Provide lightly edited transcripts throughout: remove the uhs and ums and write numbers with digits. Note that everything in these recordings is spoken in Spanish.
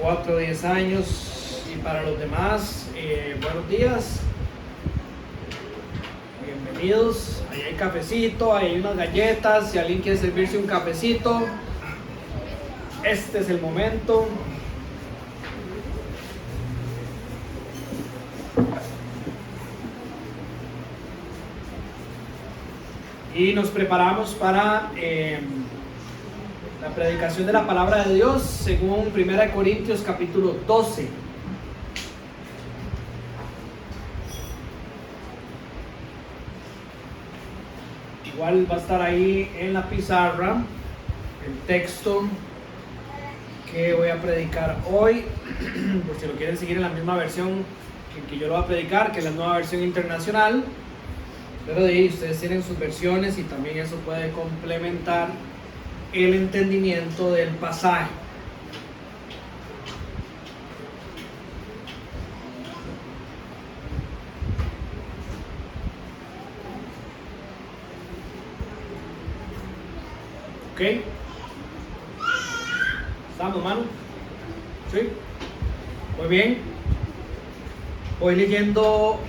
4 o 10 años. Y para los demás, buenos días. Bienvenidos. Ahí hay cafecito, ahí hay unas galletas. Si alguien quiere servirse un cafecito, este es el momento. Y nos preparamos para la predicación de la palabra de Dios según 1 Corintios capítulo 12. Igual va a estar ahí en la pizarra el texto que voy a predicar hoy, por si lo quieren seguir en la misma versión que yo lo voy a predicar, que es la nueva versión internacional. Pero de ahí ustedes tienen sus versiones y también eso puede complementar el entendimiento del pasaje. ¿Ok? ¿Estamos, mano? ¿Sí? Muy bien. Voy leyendo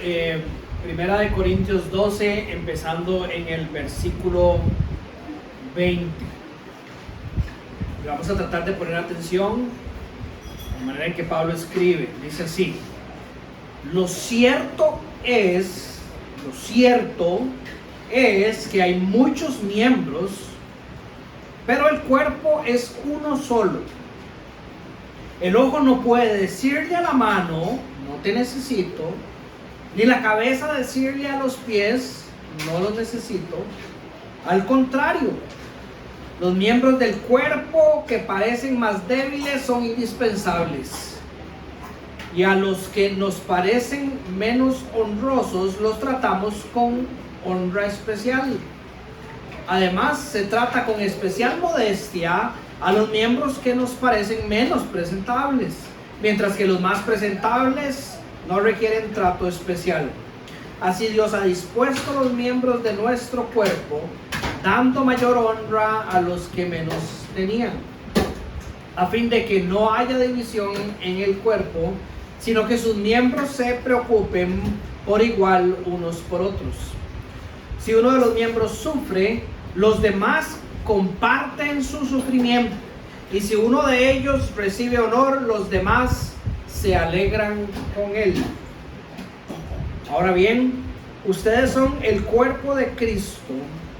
Primera de Corintios 12, empezando en el versículo 20. Y vamos a tratar de poner atención de manera en que Pablo escribe. Dice así: lo cierto es que hay muchos miembros, pero el cuerpo es uno solo. El ojo no puede decirle a la mano, no te necesito, ni la cabeza decirle a los pies, no los necesito. Al contrario, los miembros del cuerpo que parecen más débiles son indispensables. Y a los que nos parecen menos honrosos los tratamos con honra especial. Además, se trata con especial modestia a los miembros que nos parecen menos presentables, mientras que los más presentables no requieren trato especial. Así Dios ha dispuesto los miembros de nuestro cuerpo, dando mayor honra a los que menos tenían, a fin de que no haya división en el cuerpo, sino que sus miembros se preocupen por igual unos por otros. Si uno de los miembros sufre, los demás comparten su sufrimiento, y si uno de ellos recibe honor, los demás se alegran con él. Ahora bien, ustedes son el cuerpo de Cristo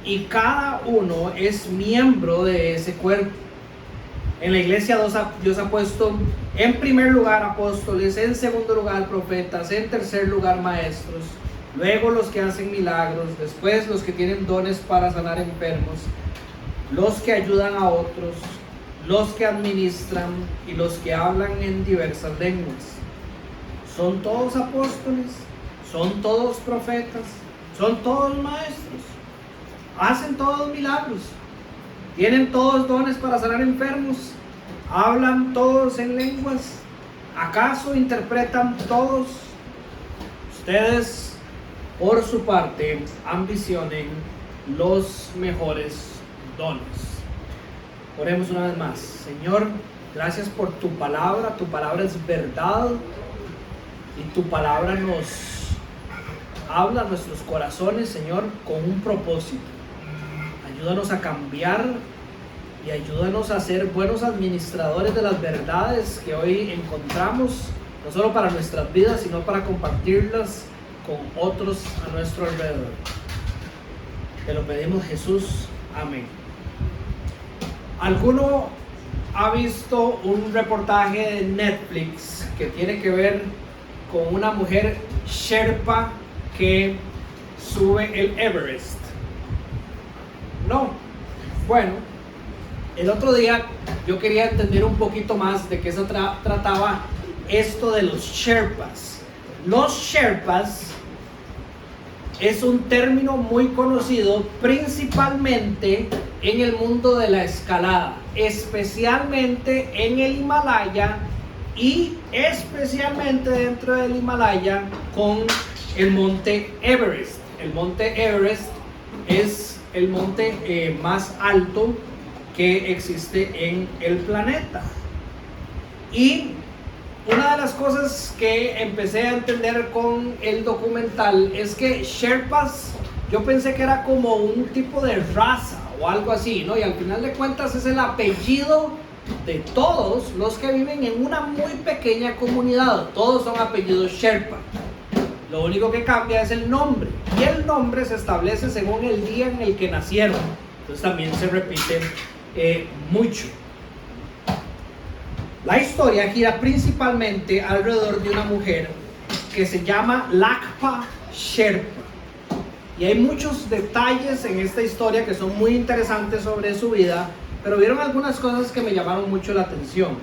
y cada uno es miembro de ese cuerpo. En la iglesia Dios ha puesto en primer lugar apóstoles, en segundo lugar profetas, en tercer lugar maestros, luego los que hacen milagros, después los que tienen dones para sanar enfermos, los que ayudan a otros, los que administran y los que hablan en diversas lenguas. ¿Son todos apóstoles? ¿Son todos profetas? ¿Son todos maestros? ¿Hacen todos milagros? ¿Tienen todos dones para sanar enfermos? ¿Hablan todos en lenguas? ¿Acaso interpretan todos? Ustedes, por su parte, ambicionen los mejores dones. Oremos una vez más. Señor, gracias por tu palabra es verdad y tu palabra nos habla a nuestros corazones, Señor, con un propósito. Ayúdanos a cambiar y ayúdanos a ser buenos administradores de las verdades que hoy encontramos, no solo para nuestras vidas, sino para compartirlas con otros a nuestro alrededor. Te lo pedimos, Jesús. Amén. ¿Alguno ha visto un reportaje de Netflix que tiene que ver con una mujer Sherpa que sube el Everest? No. Bueno, el otro día yo quería entender un poquito más de qué se trataba esto de los Sherpas. Los Sherpas es un término muy conocido principalmente en el mundo de la escalada, especialmente en el Himalaya y especialmente dentro del Himalaya con el monte Everest. El monte Everest es el monte más alto que existe en el planeta. Y una de las cosas que empecé a entender con el documental es que Sherpas, yo pensé que era como un tipo de raza o algo así, ¿no? Y al final de cuentas es el apellido de todos los que viven en una muy pequeña comunidad. Todos son apellidos Sherpa. Lo único que cambia es el nombre. Y el nombre se establece según el día en el que nacieron. Entonces también se repite mucho. La historia gira principalmente alrededor de una mujer que se llama Lakpa Sherpa. Y hay muchos detalles en esta historia que son muy interesantes sobre su vida, pero vieron algunas cosas que me llamaron mucho la atención.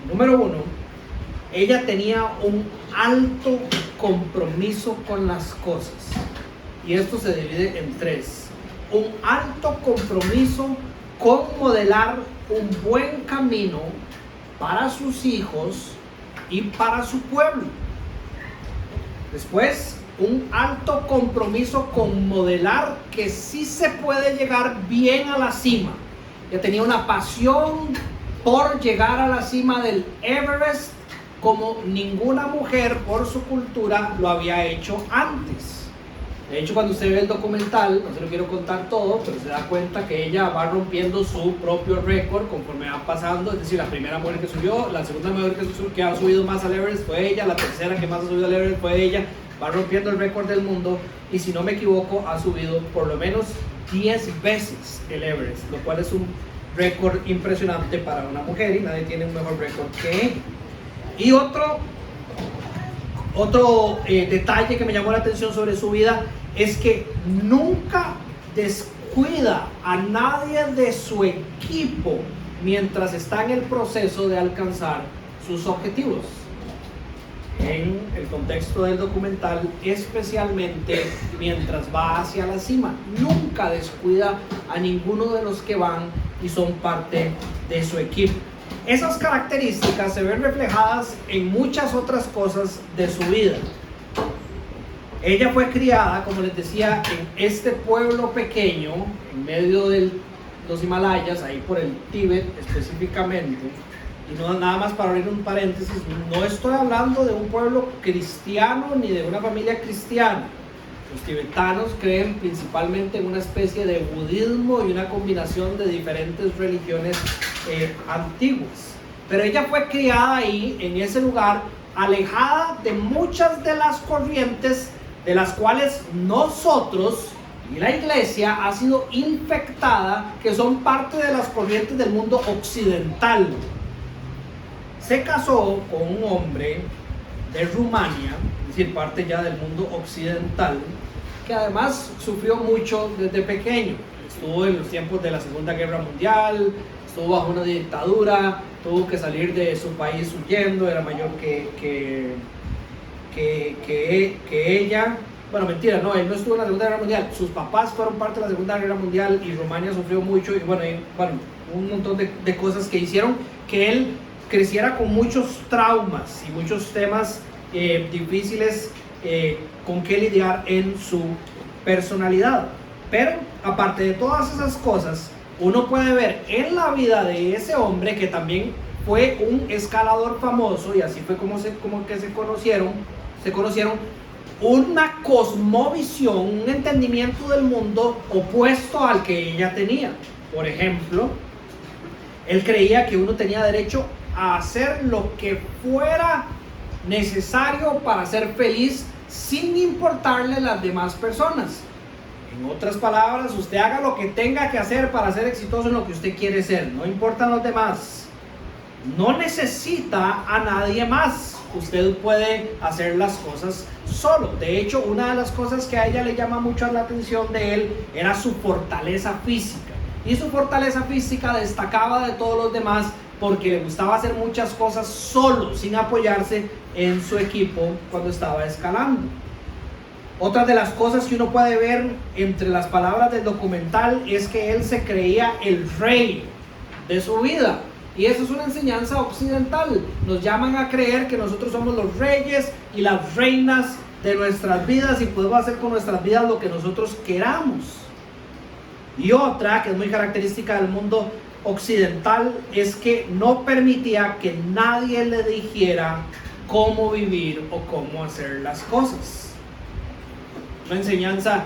Número uno, ella tenía un alto compromiso con las cosas. Y esto se divide en tres. Un alto compromiso con modelar un buen camino para sus hijos y para su pueblo. Después, un alto compromiso con modelar que sí se puede llegar bien a la cima. Ella tenía una pasión por llegar a la cima del Everest como ninguna mujer por su cultura lo había hecho antes. De hecho, cuando usted ve el documental, no se lo quiero contar todo, pero se da cuenta que ella va rompiendo su propio récord conforme va pasando. Es decir, la primera mujer que subió, la segunda mujer que ha subido más al Everest fue ella, la tercera que más ha subido al Everest fue ella. Va rompiendo el récord del mundo y, si no me equivoco, ha subido por lo menos 10 veces el Everest, lo cual es un récord impresionante para una mujer y nadie tiene un mejor récord que ella. Y otro detalle que me llamó la atención sobre su vida es que nunca descuida a nadie de su equipo mientras está en el proceso de alcanzar sus objetivos. En el contexto del documental, especialmente mientras va hacia la cima, nunca descuida a ninguno de los que van y son parte de su equipo. Esas características se ven reflejadas en muchas otras cosas de su vida. Ella fue criada, como les decía, en este pueblo pequeño, en medio de los Himalayas, ahí por el Tíbet específicamente. Y no, nada más para abrir un paréntesis, no estoy hablando de un pueblo cristiano ni de una familia cristiana. Los tibetanos creen principalmente en una especie de budismo y una combinación de diferentes religiones antiguas. Pero ella fue criada ahí, en ese lugar, alejada de muchas de las corrientes de las cuales nosotros y la iglesia ha sido infectada, que son parte de las corrientes del mundo occidental. Se casó con un hombre de Rumania, es decir, parte ya del mundo occidental, que además sufrió mucho desde pequeño. Estuvo en los tiempos de la Segunda Guerra Mundial, estuvo bajo una dictadura, tuvo que salir de su país huyendo, era mayor que ella. Bueno, mentira, no, él no estuvo en la Segunda Guerra Mundial. Sus papás fueron parte de la Segunda Guerra Mundial y Rumania sufrió mucho. Y bueno, un montón de cosas que hicieron que él creciera con muchos traumas y muchos temas difíciles con que lidiar en su personalidad. Pero aparte de todas esas cosas, uno puede ver en la vida de ese hombre, que también fue un escalador famoso, y así fue como que se conocieron, una cosmovisión, un entendimiento del mundo opuesto al que ella tenía. Por ejemplo, él creía que uno tenía derecho a hacer lo que fuera necesario para ser feliz sin importarle las demás personas. En otras palabras, usted haga lo que tenga que hacer para ser exitoso en lo que usted quiere ser, no importan los demás. No necesita a nadie más. Usted puede hacer las cosas solo. De hecho, una de las cosas que a ella le llama mucho la atención de él era su fortaleza física. Y su fortaleza física destacaba de todos los demás porque le gustaba hacer muchas cosas solo, sin apoyarse en su equipo cuando estaba escalando. Otra de las cosas que uno puede ver entre las palabras del documental es que él se creía el rey de su vida. Y eso es una enseñanza occidental. Nos llaman a creer que nosotros somos los reyes y las reinas de nuestras vidas y podemos hacer con nuestras vidas lo que nosotros queramos. Y otra que es muy característica del mundo occidental es que no permitía que nadie le dijera cómo vivir o cómo hacer las cosas. Una enseñanza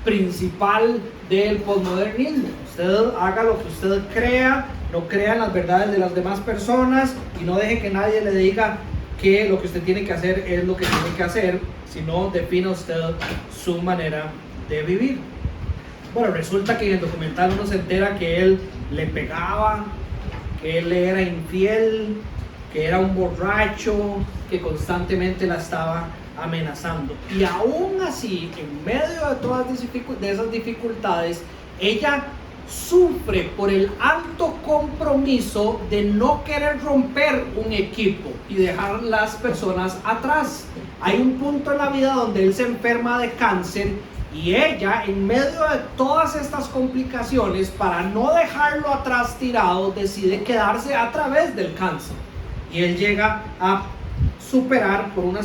principal del posmodernismo: usted haga lo que usted crea, no crea en las verdades de las demás personas y no deje que nadie le diga que lo que usted tiene que hacer es lo que tiene que hacer, sino defina usted su manera de vivir. Bueno, resulta que en el documental uno se entera que él le pegaba, que él era infiel, que era un borracho, que constantemente la estaba amenazando. Y aún así, en medio de todas esas dificultades, ella sufre por el alto compromiso de no querer romper un equipo y dejar las personas atrás. Hay un punto en la vida donde él se enferma de cáncer y ella, en medio de todas estas complicaciones, para no dejarlo atrás tirado, decide quedarse a través del cáncer. Y él llega a superar por una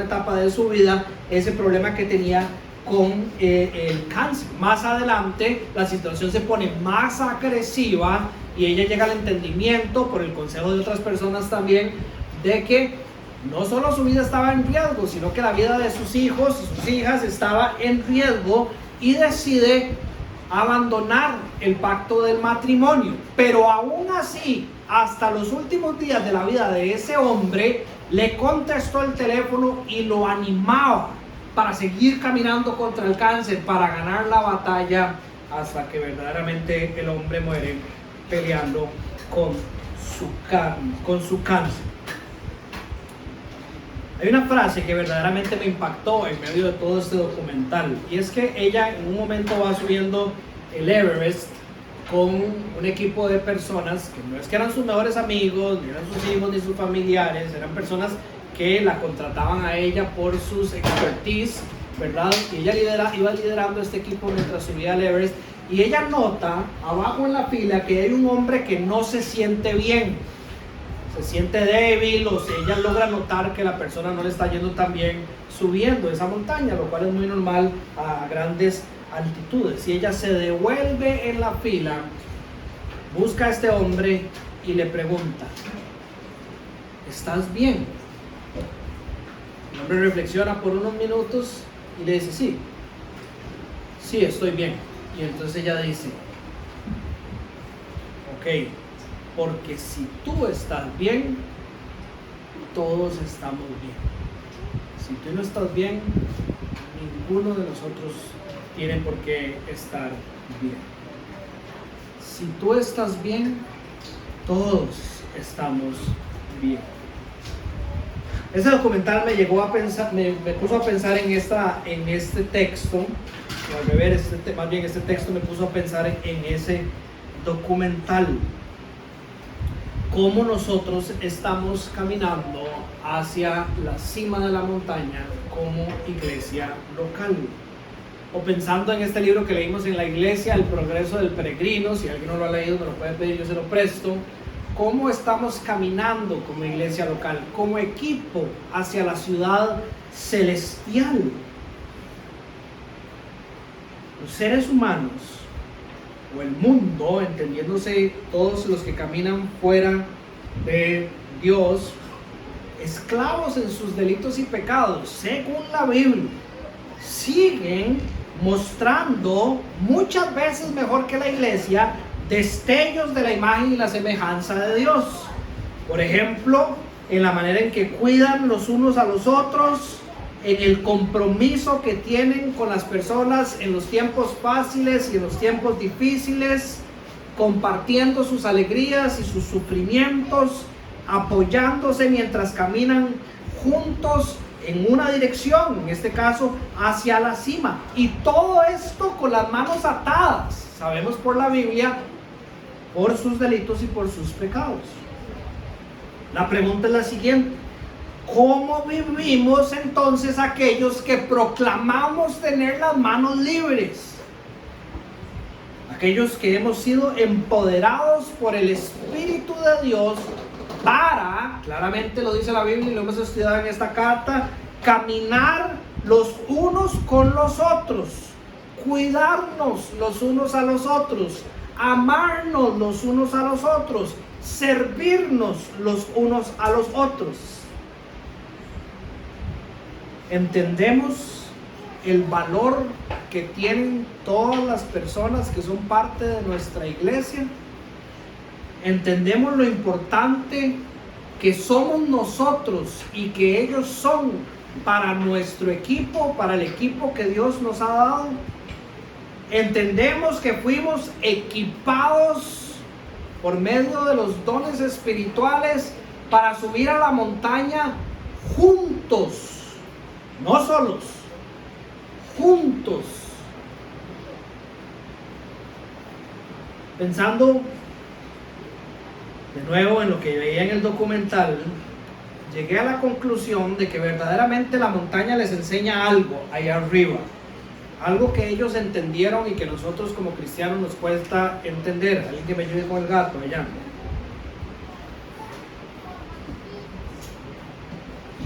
etapa de su vida ese problema que tenía con el cáncer. Más adelante la situación se pone más agresiva y ella llega al entendimiento, por el consejo de otras personas también, de que no solo su vida estaba en riesgo, sino que la vida de sus hijos y sus hijas estaba en riesgo, y decide abandonar el pacto del matrimonio. Pero aún así, hasta los últimos días de la vida de ese hombre, le contestó el teléfono y lo animaba para seguir caminando contra el cáncer, para ganar la batalla, hasta que verdaderamente el hombre muere peleando con su cáncer. Hay una frase que verdaderamente me impactó en medio de todo este documental, y es que ella en un momento va subiendo el Everest con un equipo de personas que no es que eran sus mejores amigos, ni eran sus hijos, ni sus familiares, eran personas que la contrataban a ella por sus expertise, ¿verdad? Y ella iba liderando este equipo mientras subía al Everest, y ella nota abajo en la fila que hay un hombre que no se siente bien, se siente débil, o si ella logra notar que la persona no le está yendo tan bien subiendo esa montaña, lo cual es muy normal a grandes altitudes. Y ella se devuelve en la fila, busca a este hombre y le pregunta: ¿estás bien? El hombre reflexiona por unos minutos y le dice: sí, estoy bien. Y entonces ella dice: ok, porque si tú estás bien, todos estamos bien. Si tú no estás bien, ninguno de nosotros tiene por qué estar bien. Si tú estás bien, todos estamos bien. Ese documental me llegó a pensar, me puso a pensar en este texto, o al beber más bien este texto me puso a pensar en ese documental. Cómo nosotros estamos caminando hacia la cima de la montaña como iglesia local. O pensando en este libro que leímos en la iglesia, El progreso del peregrino, si alguien no lo ha leído me lo puede pedir, yo se lo presto. Cómo estamos caminando como iglesia local, como equipo hacia la ciudad celestial. Los seres humanos, o el mundo, entendiéndose todos los que caminan fuera de Dios, esclavos en sus delitos y pecados, según la Biblia, siguen mostrando, muchas veces mejor que la iglesia, destellos de la imagen y la semejanza de Dios. Por ejemplo, en la manera en que cuidan los unos a los otros, en el compromiso que tienen con las personas en los tiempos fáciles y en los tiempos difíciles, compartiendo sus alegrías y sus sufrimientos, apoyándose mientras caminan juntos en una dirección, en este caso hacia la cima, y todo esto con las manos atadas, sabemos por la Biblia, por sus delitos y por sus pecados. La pregunta es la siguiente: ¿cómo vivimos entonces aquellos que proclamamos tener las manos libres? Aquellos que hemos sido empoderados por el Espíritu de Dios para, claramente lo dice la Biblia y lo hemos estudiado en esta carta, caminar los unos con los otros, cuidarnos los unos a los otros, amarnos los unos a los otros, servirnos los unos a los otros. Entendemos el valor que tienen todas las personas que son parte de nuestra iglesia. Entendemos lo importante que somos nosotros y que ellos son para nuestro equipo, para el equipo que Dios nos ha dado. Entendemos que fuimos equipados por medio de los dones espirituales para subir a la montaña juntos, no solos, juntos. Pensando de nuevo en lo que veía en el documental, llegué a la conclusión de que verdaderamente la montaña les enseña algo allá arriba, algo que ellos entendieron y que nosotros como cristianos nos cuesta entender. Alguien que me ayude con el gato allá.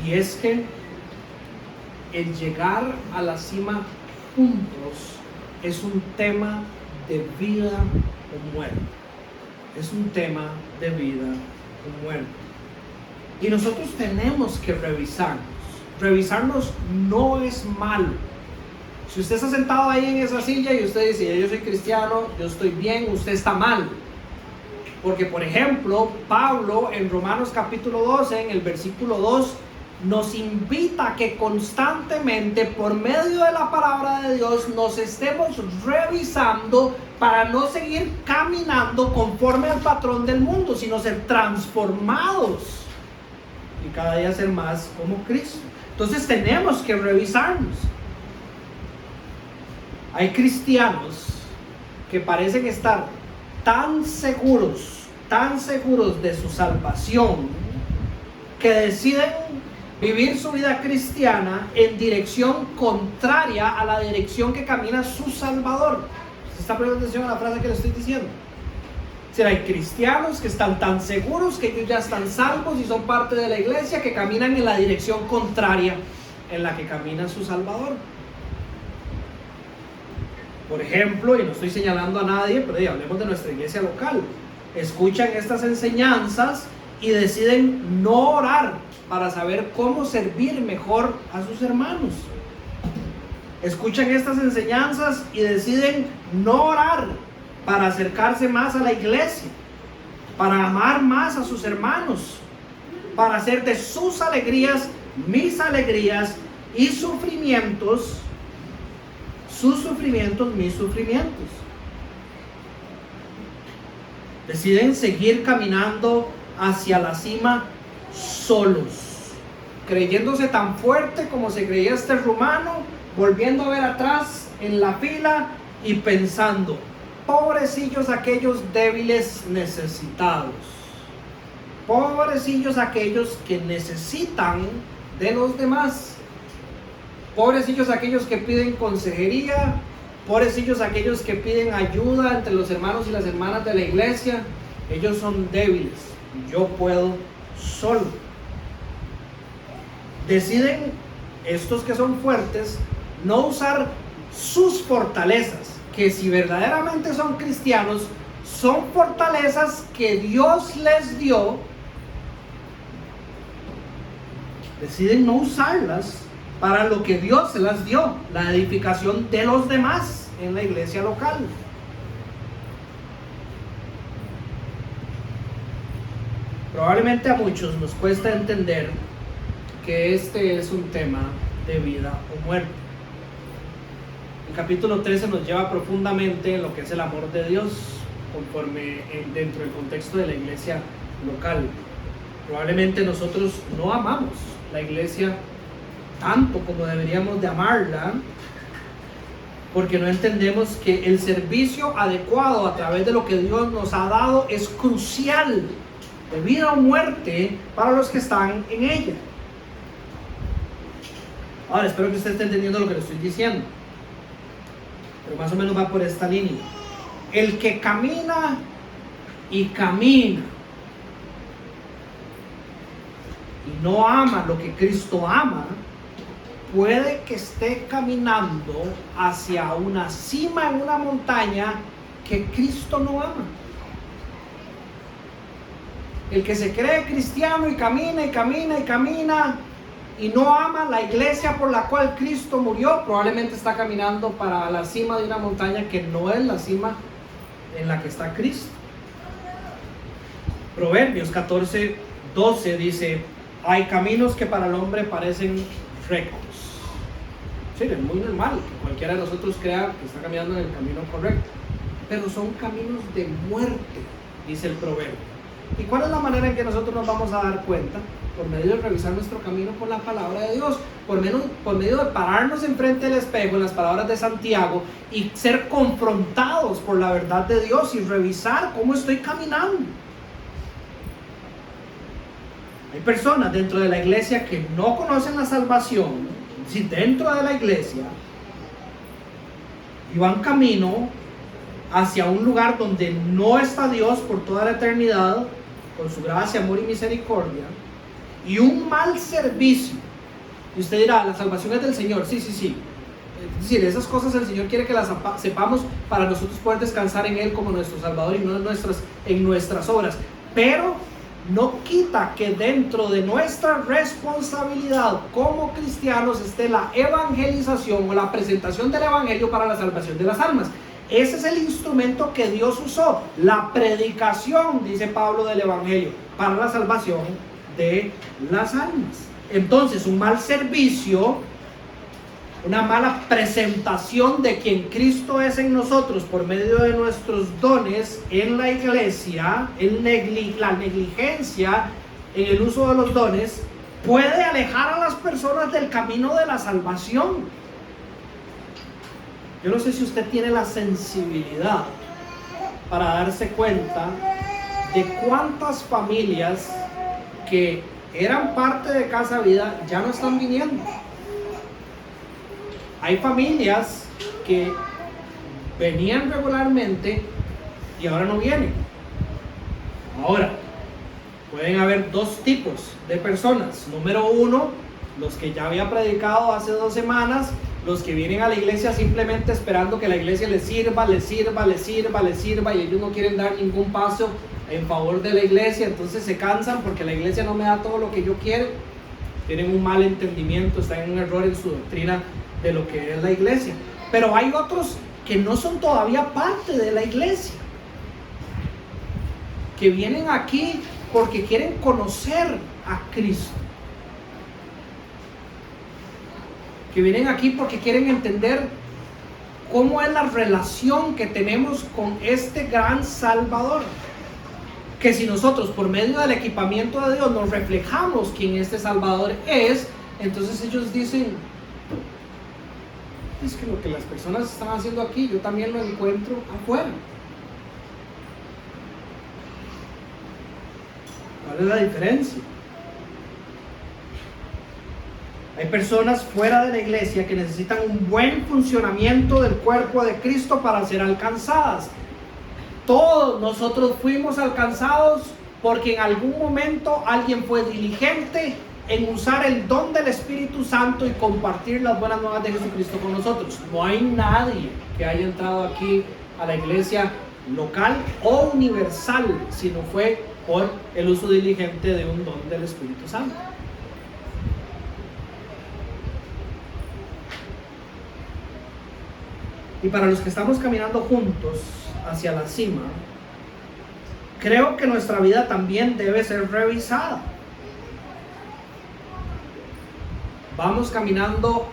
Y es que el llegar a la cima juntos es un tema de vida o muerte. Es un tema de vida o muerte. Y nosotros tenemos que revisarnos. Revisarnos no es malo. Si usted está sentado ahí en esa silla y usted dice, yo soy cristiano, yo estoy bien, usted está mal. Porque, por ejemplo, Pablo en Romanos capítulo 12, en el versículo 2, nos invita a que constantemente, por medio de la palabra de Dios, nos estemos revisando para no seguir caminando conforme al patrón del mundo, sino ser transformados y cada día ser más como Cristo. Entonces tenemos que revisarnos. Hay cristianos que parecen estar tan seguros de su salvación, que deciden vivir su vida cristiana en dirección contraria a la dirección que camina su Salvador. ¿Se está prestando atención a la frase que le estoy diciendo? O sea, hay cristianos que están tan seguros que ellos ya están salvos y son parte de la iglesia, que caminan en la dirección contraria en la que camina su Salvador. Por ejemplo, y no estoy señalando a nadie, pero hablemos de nuestra iglesia local. Escuchan estas enseñanzas y deciden no orar para saber cómo servir mejor a sus hermanos. Escuchan estas enseñanzas y deciden no orar para acercarse más a la iglesia, para amar más a sus hermanos, para hacer de sus alegrías mis alegrías y sufrimientos sus sufrimientos mis sufrimientos. Deciden seguir caminando hacia la cima solos, creyéndose tan fuerte como se creía este rumano, volviendo a ver atrás en la fila y pensando, pobrecillos aquellos débiles necesitados, pobrecillos aquellos que necesitan de los demás, pobrecillos aquellos que piden consejería, pobrecillos aquellos que piden ayuda entre los hermanos y las hermanas de la iglesia. Ellos son débiles, yo puedo solo. Deciden estos que son fuertes no usar sus fortalezas, que si verdaderamente son cristianos, son fortalezas que Dios les dio. Deciden no usarlas para lo que Dios se las dio, la edificación de los demás en la iglesia local. Probablemente a muchos nos cuesta entender que este es un tema de vida o muerte. El capítulo 13 nos lleva profundamente en lo que es el amor de Dios conforme dentro del contexto de la iglesia local. Probablemente nosotros no amamos la iglesia tanto como deberíamos de amarla, porque no entendemos que el servicio adecuado a través de lo que Dios nos ha dado es crucial, de vida o muerte, para los que están en ella. Ahora, espero que usted esté entendiendo lo que le estoy diciendo, pero más o menos va por esta línea. El que camina y camina y no ama lo que Cristo ama, puede que esté caminando hacia una cima en una montaña que Cristo no ama. El que se cree cristiano y camina y camina y camina y no ama la iglesia por la cual Cristo murió, probablemente está caminando para la cima de una montaña que no es la cima en la que está Cristo. Proverbios 14:12 dice: hay caminos que para el hombre parecen rectos. Sí, es muy normal que cualquiera de nosotros crea que está caminando en el camino correcto, pero son caminos de muerte, dice el proverbio. ¿Y cuál es la manera en que nosotros nos vamos a dar cuenta? Por medio de revisar nuestro camino con la palabra de Dios, por medio de pararnos enfrente del espejo en las palabras de Santiago y ser confrontados por la verdad de Dios y revisar cómo estoy caminando. Hay personas dentro de la iglesia que no conocen la salvación, si dentro de la iglesia, y van camino hacia un lugar donde no está Dios por toda la eternidad, con su gracia, amor y misericordia, y un mal servicio. Y usted dirá, la salvación es del Señor. Sí. Es decir, esas cosas el Señor quiere que las sepamos para nosotros poder descansar en Él como nuestro Salvador y no en nuestras obras. Pero no quita que dentro de nuestra responsabilidad como cristianos esté la evangelización o la presentación del Evangelio para la salvación de las almas. Ese es el instrumento que Dios usó, la predicación, dice Pablo, del Evangelio para la salvación de las almas. Entonces, un mal servicio, una mala presentación de quien Cristo es en nosotros por medio de nuestros dones en la iglesia, la negligencia en el uso de los dones, puede alejar a las personas del camino de la salvación. Yo no sé si usted tiene la sensibilidad para darse cuenta de cuántas familias que eran parte de Casa Vida ya no están viniendo. Hay familias que venían regularmente y ahora no vienen. Ahora, pueden haber dos tipos de personas. Número uno, los que ya había predicado hace 2 semanas, los que vienen a la iglesia simplemente esperando que la iglesia les sirva y ellos no quieren dar ningún paso en favor de la iglesia, entonces se cansan porque la iglesia no me da todo lo que yo quiero. Tienen un mal entendimiento, están en un error en su doctrina de lo que es la iglesia. Pero hay otros que no son todavía parte de la iglesia, que vienen aquí porque quieren conocer a Cristo, que vienen aquí porque quieren entender cómo es la relación que tenemos con este gran Salvador. Que si nosotros por medio del equipamiento de Dios nos reflejamos quién este Salvador es, entonces ellos dicen: es que lo que las personas están haciendo aquí, yo también lo encuentro afuera. ¿Cuál es la diferencia? Hay personas fuera de la iglesia que necesitan un buen funcionamiento del cuerpo de Cristo para ser alcanzadas. Todos nosotros fuimos alcanzados porque en algún momento alguien fue diligente en usar el don del Espíritu Santo y compartir las buenas nuevas de Jesucristo con nosotros. No hay nadie que haya entrado aquí a la iglesia local o universal si no fue por el uso diligente de un don del Espíritu Santo. Y para los que estamos caminando juntos hacia la cima, creo que nuestra vida también debe ser revisada. Vamos caminando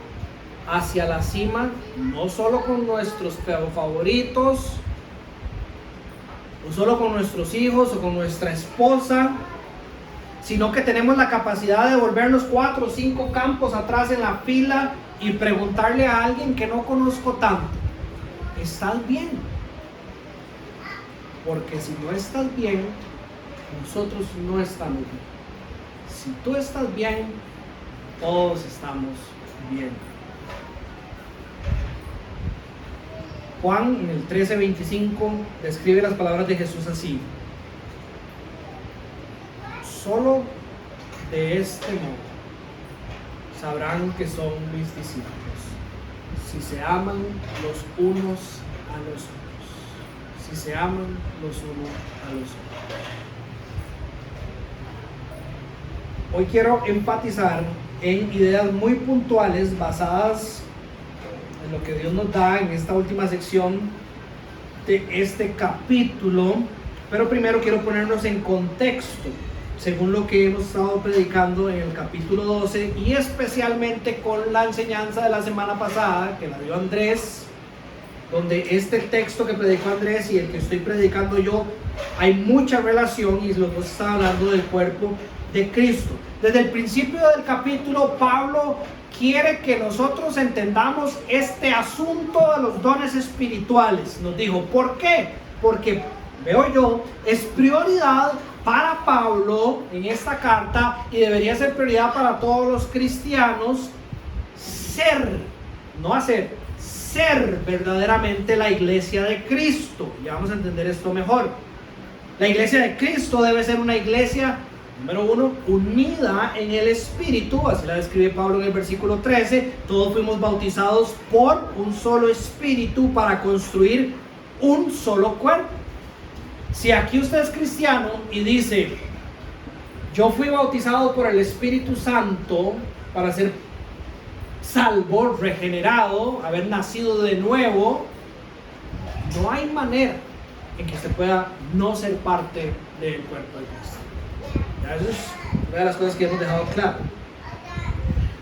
hacia la cima, no solo con nuestros favoritos, o solo con nuestros hijos o con nuestra esposa, sino que tenemos la capacidad de volvernos 4 o 5 campos atrás en la fila y preguntarle a alguien que no conozco tanto: ¿estás bien? Porque si no estás bien, nosotros no estamos bien. Si tú estás bien, todos estamos bien. Juan en el 13:25 describe las palabras de Jesús así: solo de este modo sabrán que son mis discípulos, si se aman los unos a los otros. si se aman los unos a los otros. Hoy quiero enfatizar en ideas muy puntuales basadas en lo que Dios nos da en esta última sección de este capítulo, pero primero quiero ponernos en contexto según lo que hemos estado predicando en el capítulo 12 y especialmente con la enseñanza de la semana pasada que la dio Andrés, donde este texto que predicó Andrés y el que estoy predicando yo hay mucha relación, y los dos están hablando del cuerpo de Cristo. Desde el principio del capítulo, Pablo quiere que nosotros entendamos este asunto de los dones espirituales. Nos dijo, ¿por qué? Porque, veo yo, es prioridad para Pablo en esta carta, y debería ser prioridad para todos los cristianos, ser, no hacer, ser verdaderamente la iglesia de Cristo. Ya vamos a entender esto mejor. La iglesia de Cristo debe ser una iglesia, número uno, unida en el Espíritu, así la describe Pablo en el versículo 13. Todos fuimos bautizados por un solo Espíritu para construir un solo cuerpo. Si aquí usted es cristiano y dice, yo fui bautizado por el Espíritu Santo para ser salvo, regenerado, haber nacido de nuevo, no hay manera en que usted pueda no ser parte del cuerpo de Cristo. Ya, eso es una de las cosas que hemos dejado claro.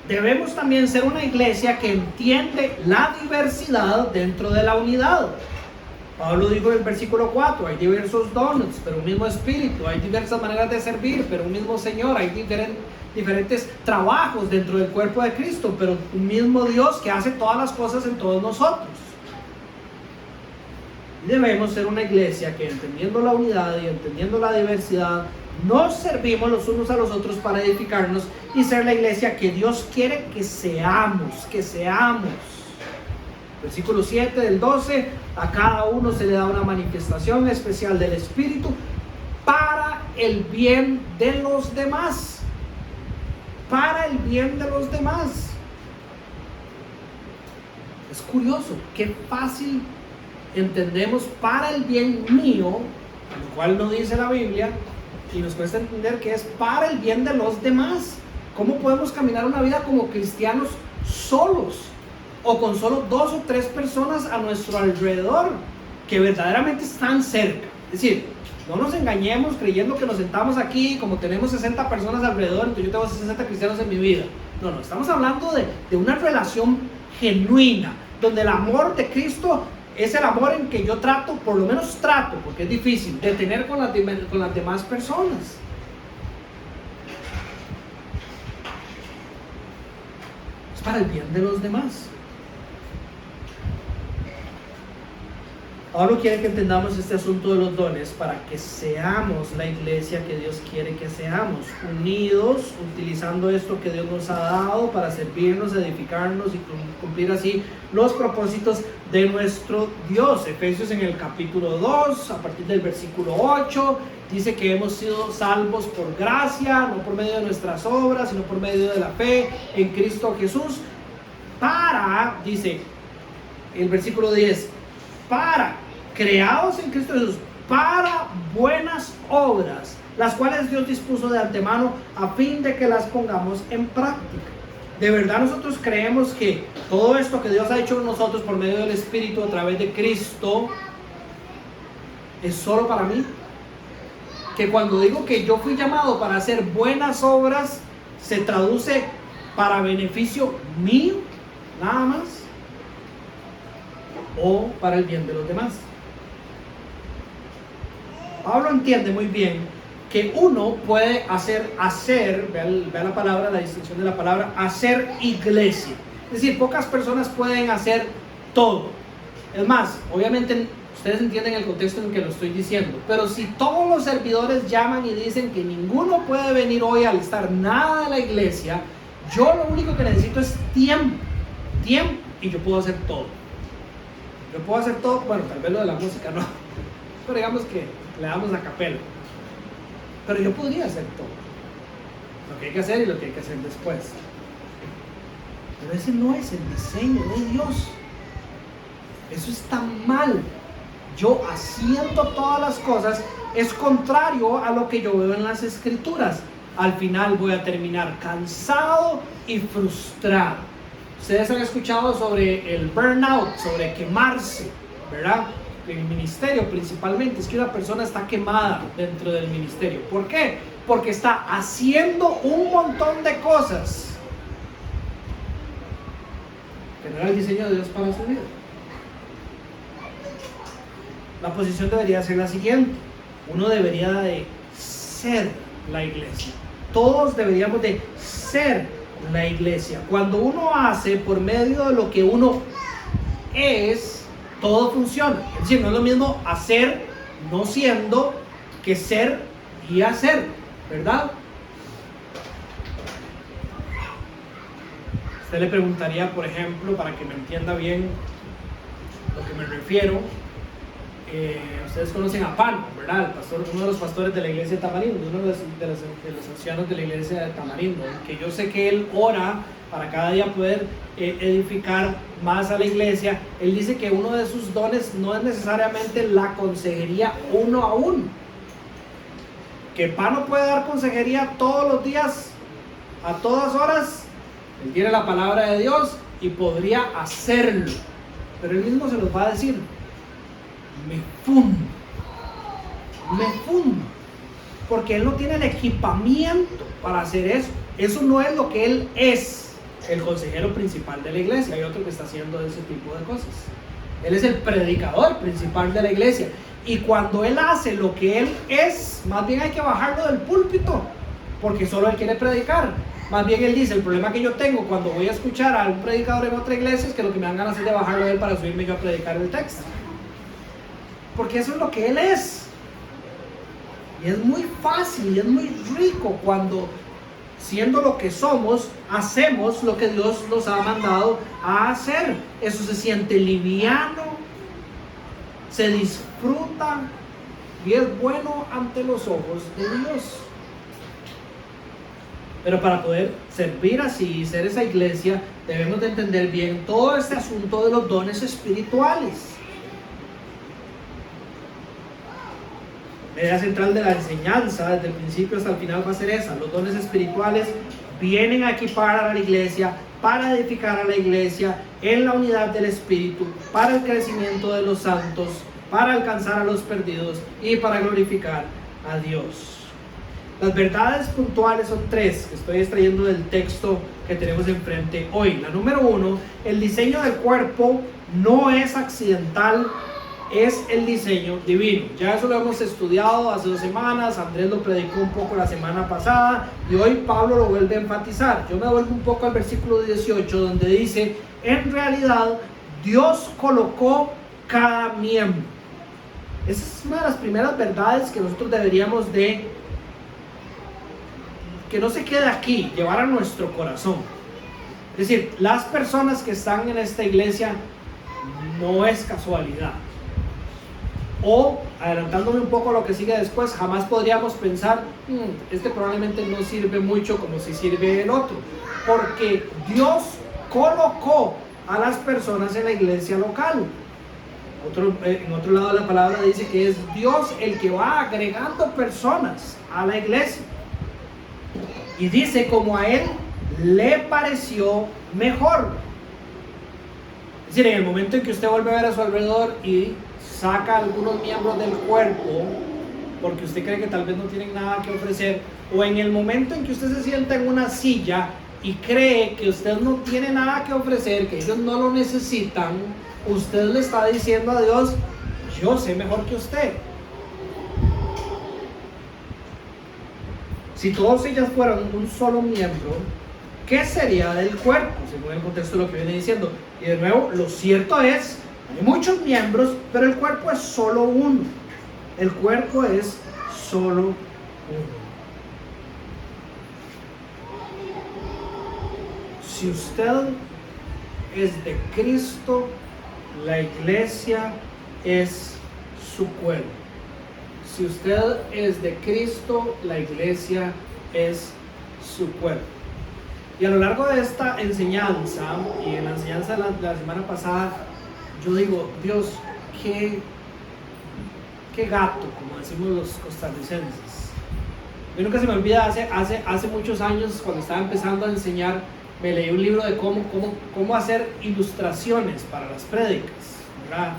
Debemos también ser una iglesia que entiende la diversidad dentro de la unidad. Pablo dijo en el versículo 4, hay diversos dones, pero un mismo espíritu, hay diversas maneras de servir, pero un mismo Señor, hay diferentes trabajos dentro del cuerpo de Cristo, pero un mismo Dios que hace todas las cosas en todos nosotros. Debemos ser una iglesia que, entendiendo la unidad y entendiendo la diversidad, nos servimos los unos a los otros para edificarnos y ser la iglesia que Dios quiere que seamos. Versículo 7 del 12, a cada uno se le da una manifestación especial del Espíritu para el bien de los demás. Para el bien de los demás. Es curioso, qué fácil entendemos para el bien mío, lo cual no dice la Biblia, y nos cuesta entender que es para el bien de los demás. ¿Cómo podemos caminar una vida como cristianos solos? O con solo 2 o 3 personas a nuestro alrededor que verdaderamente están cerca. Es decir, no nos engañemos creyendo que nos sentamos aquí como tenemos 60 personas alrededor, entonces yo tengo 60 cristianos en mi vida. No, estamos hablando de una relación genuina, donde el amor de Cristo es el amor en que yo trato, por lo menos trato, porque es difícil, de tener con las demás personas. Es para el bien de los demás. Pablo quiere que entendamos este asunto de los dones para que seamos la iglesia que Dios quiere que seamos, unidos, utilizando esto que Dios nos ha dado para servirnos, edificarnos y cumplir así los propósitos de nuestro Dios. Efesios en el capítulo 2, a partir del versículo 8, dice que hemos sido salvos por gracia, no por medio de nuestras obras, sino por medio de la fe en Cristo Jesús, para, dice el versículo 10, creados en Cristo Jesús para buenas obras, las cuales Dios dispuso de antemano a fin de que las pongamos en práctica. De verdad nosotros creemos que todo esto que Dios ha hecho en nosotros por medio del Espíritu a través de Cristo es solo para mí. Que cuando digo que yo fui llamado para hacer buenas obras, se traduce para beneficio mío, nada más, o para el bien de los demás. Pablo entiende muy bien que uno puede hacer, vea la palabra, la distinción de la palabra, hacer iglesia. Es decir, pocas personas pueden hacer todo. Es más, obviamente ustedes entienden el contexto en que lo estoy diciendo, pero si todos los servidores llaman y dicen que ninguno puede venir hoy a alistar nada de la iglesia, yo lo único que necesito es tiempo, y yo puedo hacer todo. Yo puedo hacer todo, bueno, tal vez lo de la música no, pero digamos que le damos la capela. Pero yo podría hacer todo, lo que hay que hacer y lo que hay que hacer después. Pero ese no es el diseño de Dios. Eso está mal. yo haciendo todas las cosas, es contrario a lo que yo veo en las Escrituras. Al final voy a terminar cansado y frustrado. Ustedes han escuchado sobre el burnout, sobre quemarse, ¿verdad? En el ministerio principalmente, es que una persona está quemada dentro del ministerio. ¿Por qué? Porque está haciendo un montón de cosas que no era el diseño de Dios para su vida. La posición debería ser la siguiente: uno debería de ser la iglesia. Todos deberíamos de ser la iglesia. Cuando uno hace por medio de lo que uno es, todo funciona. Es decir, no es lo mismo hacer no siendo que ser y hacer, ¿verdad? Usted le preguntaría, por ejemplo, para que me entienda bien lo que me refiero, ustedes conocen a Pano, ¿verdad? El pastor, uno de los pastores de la iglesia de Tamarindo, uno de los ancianos de la iglesia de Tamarindo, que yo sé que él ora para cada día poder edificar más a la iglesia. Él dice que uno de sus dones no es necesariamente la consejería uno a uno, que Pano puede dar consejería todos los días, a todas horas. Él tiene la palabra de Dios y podría hacerlo, pero él mismo se los va a decir: me fundo, porque él no tiene el equipamiento para hacer eso. Eso no es lo que él es, el consejero principal de la iglesia. Hay otro que está haciendo ese tipo de cosas. Él es el predicador principal de la iglesia, y cuando él hace lo que él es, más bien hay que bajarlo del púlpito, porque solo él quiere predicar. Más bien él dice: el problema que yo tengo cuando voy a escuchar a un predicador en otra iglesia es que lo que me dan ganas es de bajarlo a él para subirme yo a predicar el texto, porque eso es lo que él es. Y es muy fácil y es muy rico cuando, siendo lo que somos, hacemos lo que Dios nos ha mandado a hacer. Eso se siente liviano, se disfruta y es bueno ante los ojos de Dios. Pero para poder servir así y ser esa iglesia, debemos de entender bien todo este asunto de los dones espirituales. La idea central de la enseñanza, desde el principio hasta el final, va a ser esa: los dones espirituales vienen a equipar a la iglesia, para edificar a la iglesia en la unidad del Espíritu, para el crecimiento de los santos, para alcanzar a los perdidos y para glorificar a Dios. Las verdades puntuales son tres, que estoy extrayendo del texto que tenemos enfrente hoy. La número uno: el diseño del cuerpo no es accidental, es el diseño divino. Ya eso lo hemos estudiado hace 2 semanas, Andrés lo predicó un poco la semana pasada y hoy Pablo lo vuelve a enfatizar. Yo me vuelvo un poco al versículo 18, donde dice: en realidad Dios colocó cada miembro. Esa es una de las primeras verdades que nosotros deberíamos de, que no se quede aquí, llevar a nuestro corazón. Es decir, las personas que están en esta iglesia no es casualidad. O, adelantándome un poco a lo que sigue después, jamás podríamos pensar: este probablemente no sirve mucho como si sirve el otro, porque Dios colocó a las personas en la iglesia local. En otro lado de la palabra dice que es Dios el que va agregando personas a la iglesia, y dice como a él le pareció mejor. Es decir, en el momento en que usted vuelve a ver a su alrededor y saca algunos miembros del cuerpo porque usted cree que tal vez no tienen nada que ofrecer, o en el momento en que usted se sienta en una silla y cree que usted no tiene nada que ofrecer, que ellos no lo necesitan, usted le está diciendo a Dios: yo sé mejor que usted. Si todos ellos fueran un solo miembro, ¿qué sería del cuerpo? Según el contexto de lo que viene diciendo. Y de nuevo, lo cierto es: hay muchos miembros, pero el cuerpo es solo uno. El cuerpo es solo uno. Si usted es de Cristo, la iglesia es su cuerpo. Si usted es de Cristo, la iglesia es su cuerpo. Y a lo largo de esta enseñanza, y en la enseñanza de la semana pasada, yo digo: Dios, qué qué gato, como decimos los costarricenses. A mí nunca se me olvida, hace muchos años, cuando estaba empezando a enseñar, me leí un libro de cómo hacer ilustraciones para las prédicas, ¿verdad?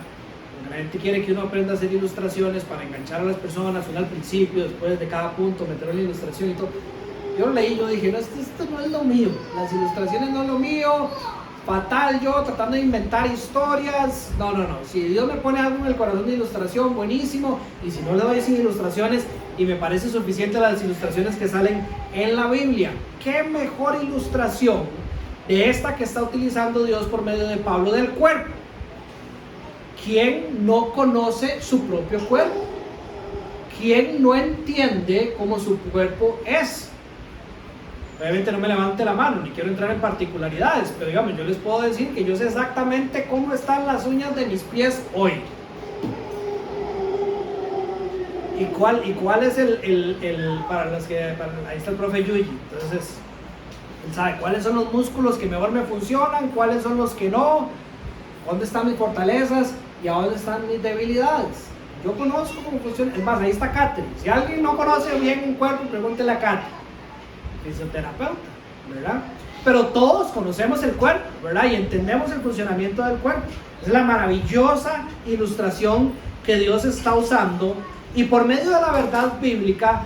La gente quiere que uno aprenda a hacer ilustraciones para enganchar a las personas, uno al principio, después de cada punto, meter una ilustración y todo. Yo lo leí, yo dije, no, esto no es lo mío, las ilustraciones no es lo mío, fatal yo tratando de inventar historias, no, si Dios me pone algo en el corazón de ilustración, buenísimo, y si no le doy sin ilustraciones, y me parece suficiente las ilustraciones que salen en la Biblia. ¿Qué mejor ilustración de esta que está utilizando Dios por medio de Pablo del cuerpo? ¿Quién no conoce su propio cuerpo? ¿Quién no entiende cómo su cuerpo es? Obviamente no me levante la mano, ni quiero entrar en particularidades, pero digamos, yo les puedo decir que yo sé exactamente cómo están las uñas de mis pies hoy. ¿Y cuál es ahí está el profe Yuji, entonces, él sabe cuáles son los músculos que mejor me funcionan, cuáles son los que no, dónde están mis fortalezas y a dónde están mis debilidades. Yo conozco cómo funciona, es más, ahí está Katherine. Si alguien no conoce bien un cuerpo, pregúntele a Katherine, fisioterapeuta, ¿verdad? Pero todos conocemos el cuerpo, ¿verdad? Y entendemos el funcionamiento del cuerpo. Es la maravillosa ilustración que Dios está usando, y por medio de la verdad bíblica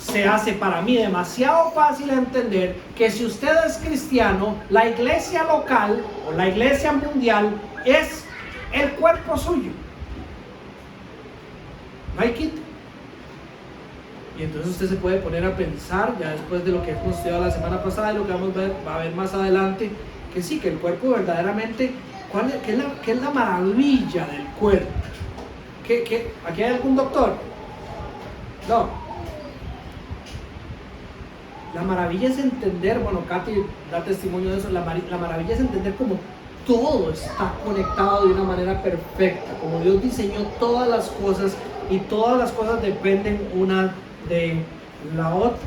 se hace para mí demasiado fácil entender que si usted es cristiano, la iglesia local o la iglesia mundial es el cuerpo suyo. No hay quito. Y entonces usted se puede poner a pensar, ya después de lo que hemos estudiado la semana pasada y lo que va a ver más adelante, que sí, que el cuerpo verdaderamente, ¿qué es la maravilla del cuerpo? ¿Aquí hay algún doctor? No. La maravilla es entender, bueno, Katy da testimonio de eso, la maravilla es entender cómo todo está conectado de una manera perfecta, como Dios diseñó todas las cosas, y todas las cosas dependen una de la otra.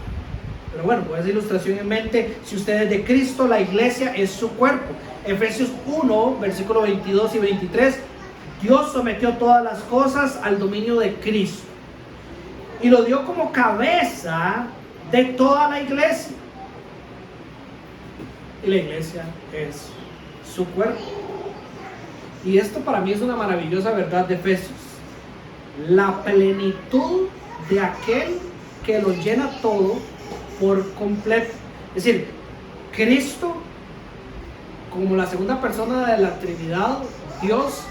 Pero bueno, con esa ilustración en mente, si usted es de Cristo, la iglesia es su cuerpo. Efesios 1, versículo 22 y 23, Dios sometió todas las cosas al dominio de Cristo y lo dio como cabeza de toda la iglesia, y la iglesia es su cuerpo. Y esto para mí es una maravillosa verdad de Efesios. La plenitud de aquel que lo llena todo por completo. Es decir, Cristo, como la segunda persona de la Trinidad, Dios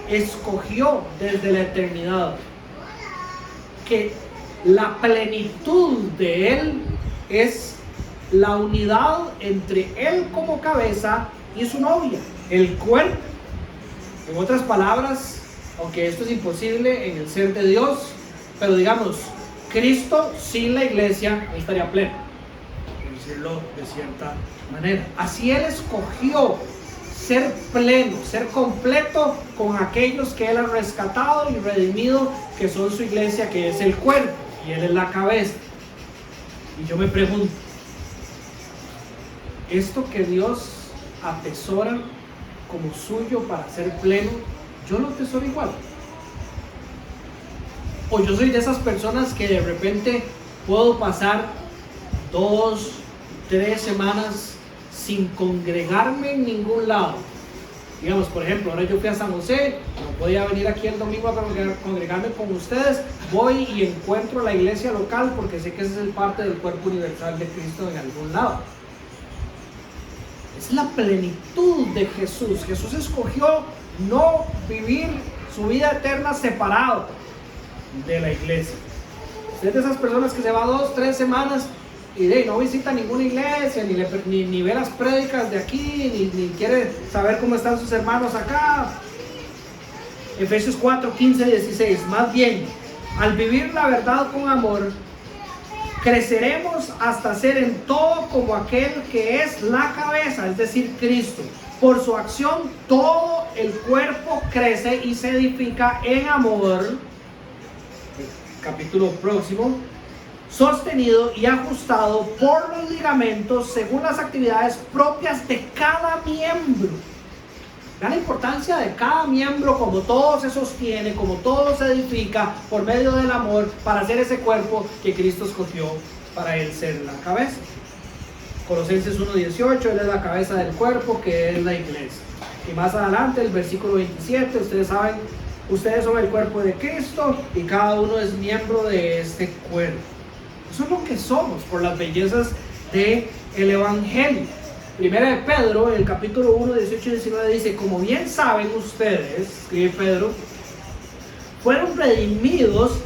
escogió desde la eternidad que la plenitud de Él es la unidad entre Él como cabeza y su novia, el cuerpo. En otras palabras, aunque esto es imposible en el ser de Dios, pero digamos, Cristo sin la iglesia no estaría pleno, por decirlo de cierta manera. Así Él escogió ser pleno, ser completo con aquellos que Él ha rescatado y redimido, que son su iglesia, que es el cuerpo, y Él es la cabeza. Y yo me pregunto, esto que Dios atesora como suyo para ser pleno, ¿yo lo atesoro igual? O yo soy de esas personas que de repente puedo pasar 2, 3 semanas sin congregarme en ningún lado. Digamos, por ejemplo, ahora yo fui a San José, no podía venir aquí el domingo a congregarme con ustedes, voy y encuentro la iglesia local porque sé que ese es el parte del cuerpo universal de Cristo en algún lado. Es la plenitud de Jesús. Jesús escogió no vivir su vida eterna separado de la iglesia. Usted es de esas personas que se va 2, 3 semanas y no visita ninguna iglesia, ni ve las prédicas de aquí, ni quiere saber cómo están sus hermanos acá. Efesios 4, 15, 16. Más bien, al vivir la verdad con amor, creceremos hasta ser en todo como aquel que es la cabeza, es decir, Cristo. Por su acción, todo el cuerpo crece y se edifica en amor. Capítulo próximo. Sostenido y ajustado por los ligamentos según las actividades propias de cada miembro. Vean la importancia de cada miembro, como todo se sostiene, como todo se edifica por medio del amor para hacer ese cuerpo que Cristo escogió para Él ser la cabeza. Colosenses 1:18, Él es la cabeza del cuerpo que es la iglesia. Y más adelante, el versículo 27, ustedes saben, ustedes son el cuerpo de Cristo y cada uno es miembro de este cuerpo. Eso es lo que somos por las bellezas del Evangelio. Primera de Pedro, en el capítulo 1, 18 y 19 dice: como bien saben ustedes, escribe Pedro, fueron redimidos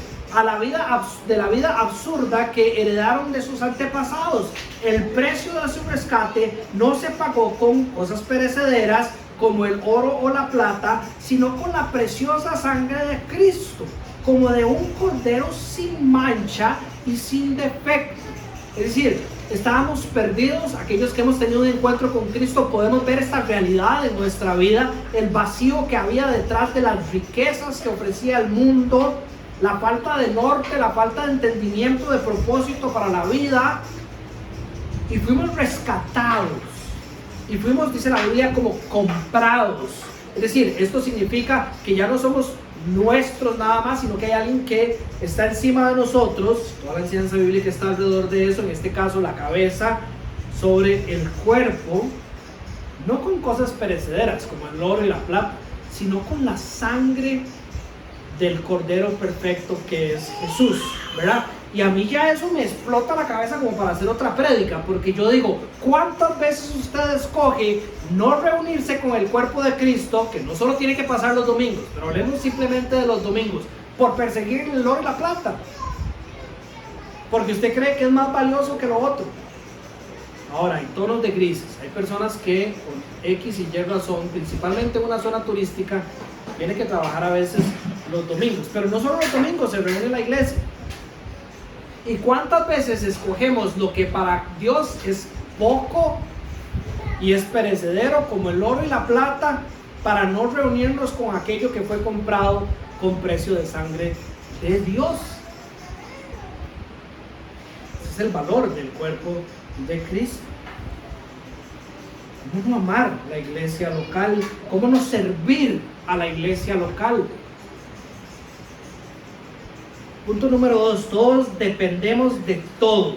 de la vida absurda que heredaron de sus antepasados. El precio de su rescate no se pagó con cosas perecederas como el oro o la plata, sino con la preciosa sangre de Cristo, como de un cordero sin mancha y sin defecto. Es decir, estábamos perdidos. Aquellos que hemos tenido un encuentro con Cristo podemos ver esta realidad en nuestra vida, el vacío que había detrás de las riquezas que ofrecía el mundo, la falta de norte, la falta de entendimiento, de propósito para la vida, y fuimos rescatados y fuimos, dice la Biblia, como comprados. Es decir, esto significa que ya no somos nuestros nada más, sino que hay alguien que está encima de nosotros. Toda la enseñanza bíblica está alrededor de eso, en este caso la cabeza sobre el cuerpo, no con cosas perecederas como el oro y la plata, sino con la sangre del Cordero perfecto que es Jesús, ¿verdad? Y a mí ya eso me explota la cabeza como para hacer otra prédica, porque yo digo, ¿cuántas veces usted escoge no reunirse con el cuerpo de Cristo, que no solo tiene que pasar los domingos, pero hablemos simplemente de los domingos, por perseguir el oro y la plata? Porque usted cree que es más valioso que lo otro. Ahora, hay tonos de grises. Hay personas que por X y Y razón, principalmente en una zona turística, tienen que trabajar a veces los domingos, pero no solo los domingos, se reúne la iglesia. ¿Y cuántas veces escogemos lo que para Dios es poco y es perecedero, como el oro y la plata, para no reunirnos con aquello que fue comprado con precio de sangre de Dios? Ese es el valor del cuerpo de Cristo. ¿Cómo no amar la iglesia local? ¿Cómo no servir a la iglesia local? Punto número 2, todos dependemos de todos.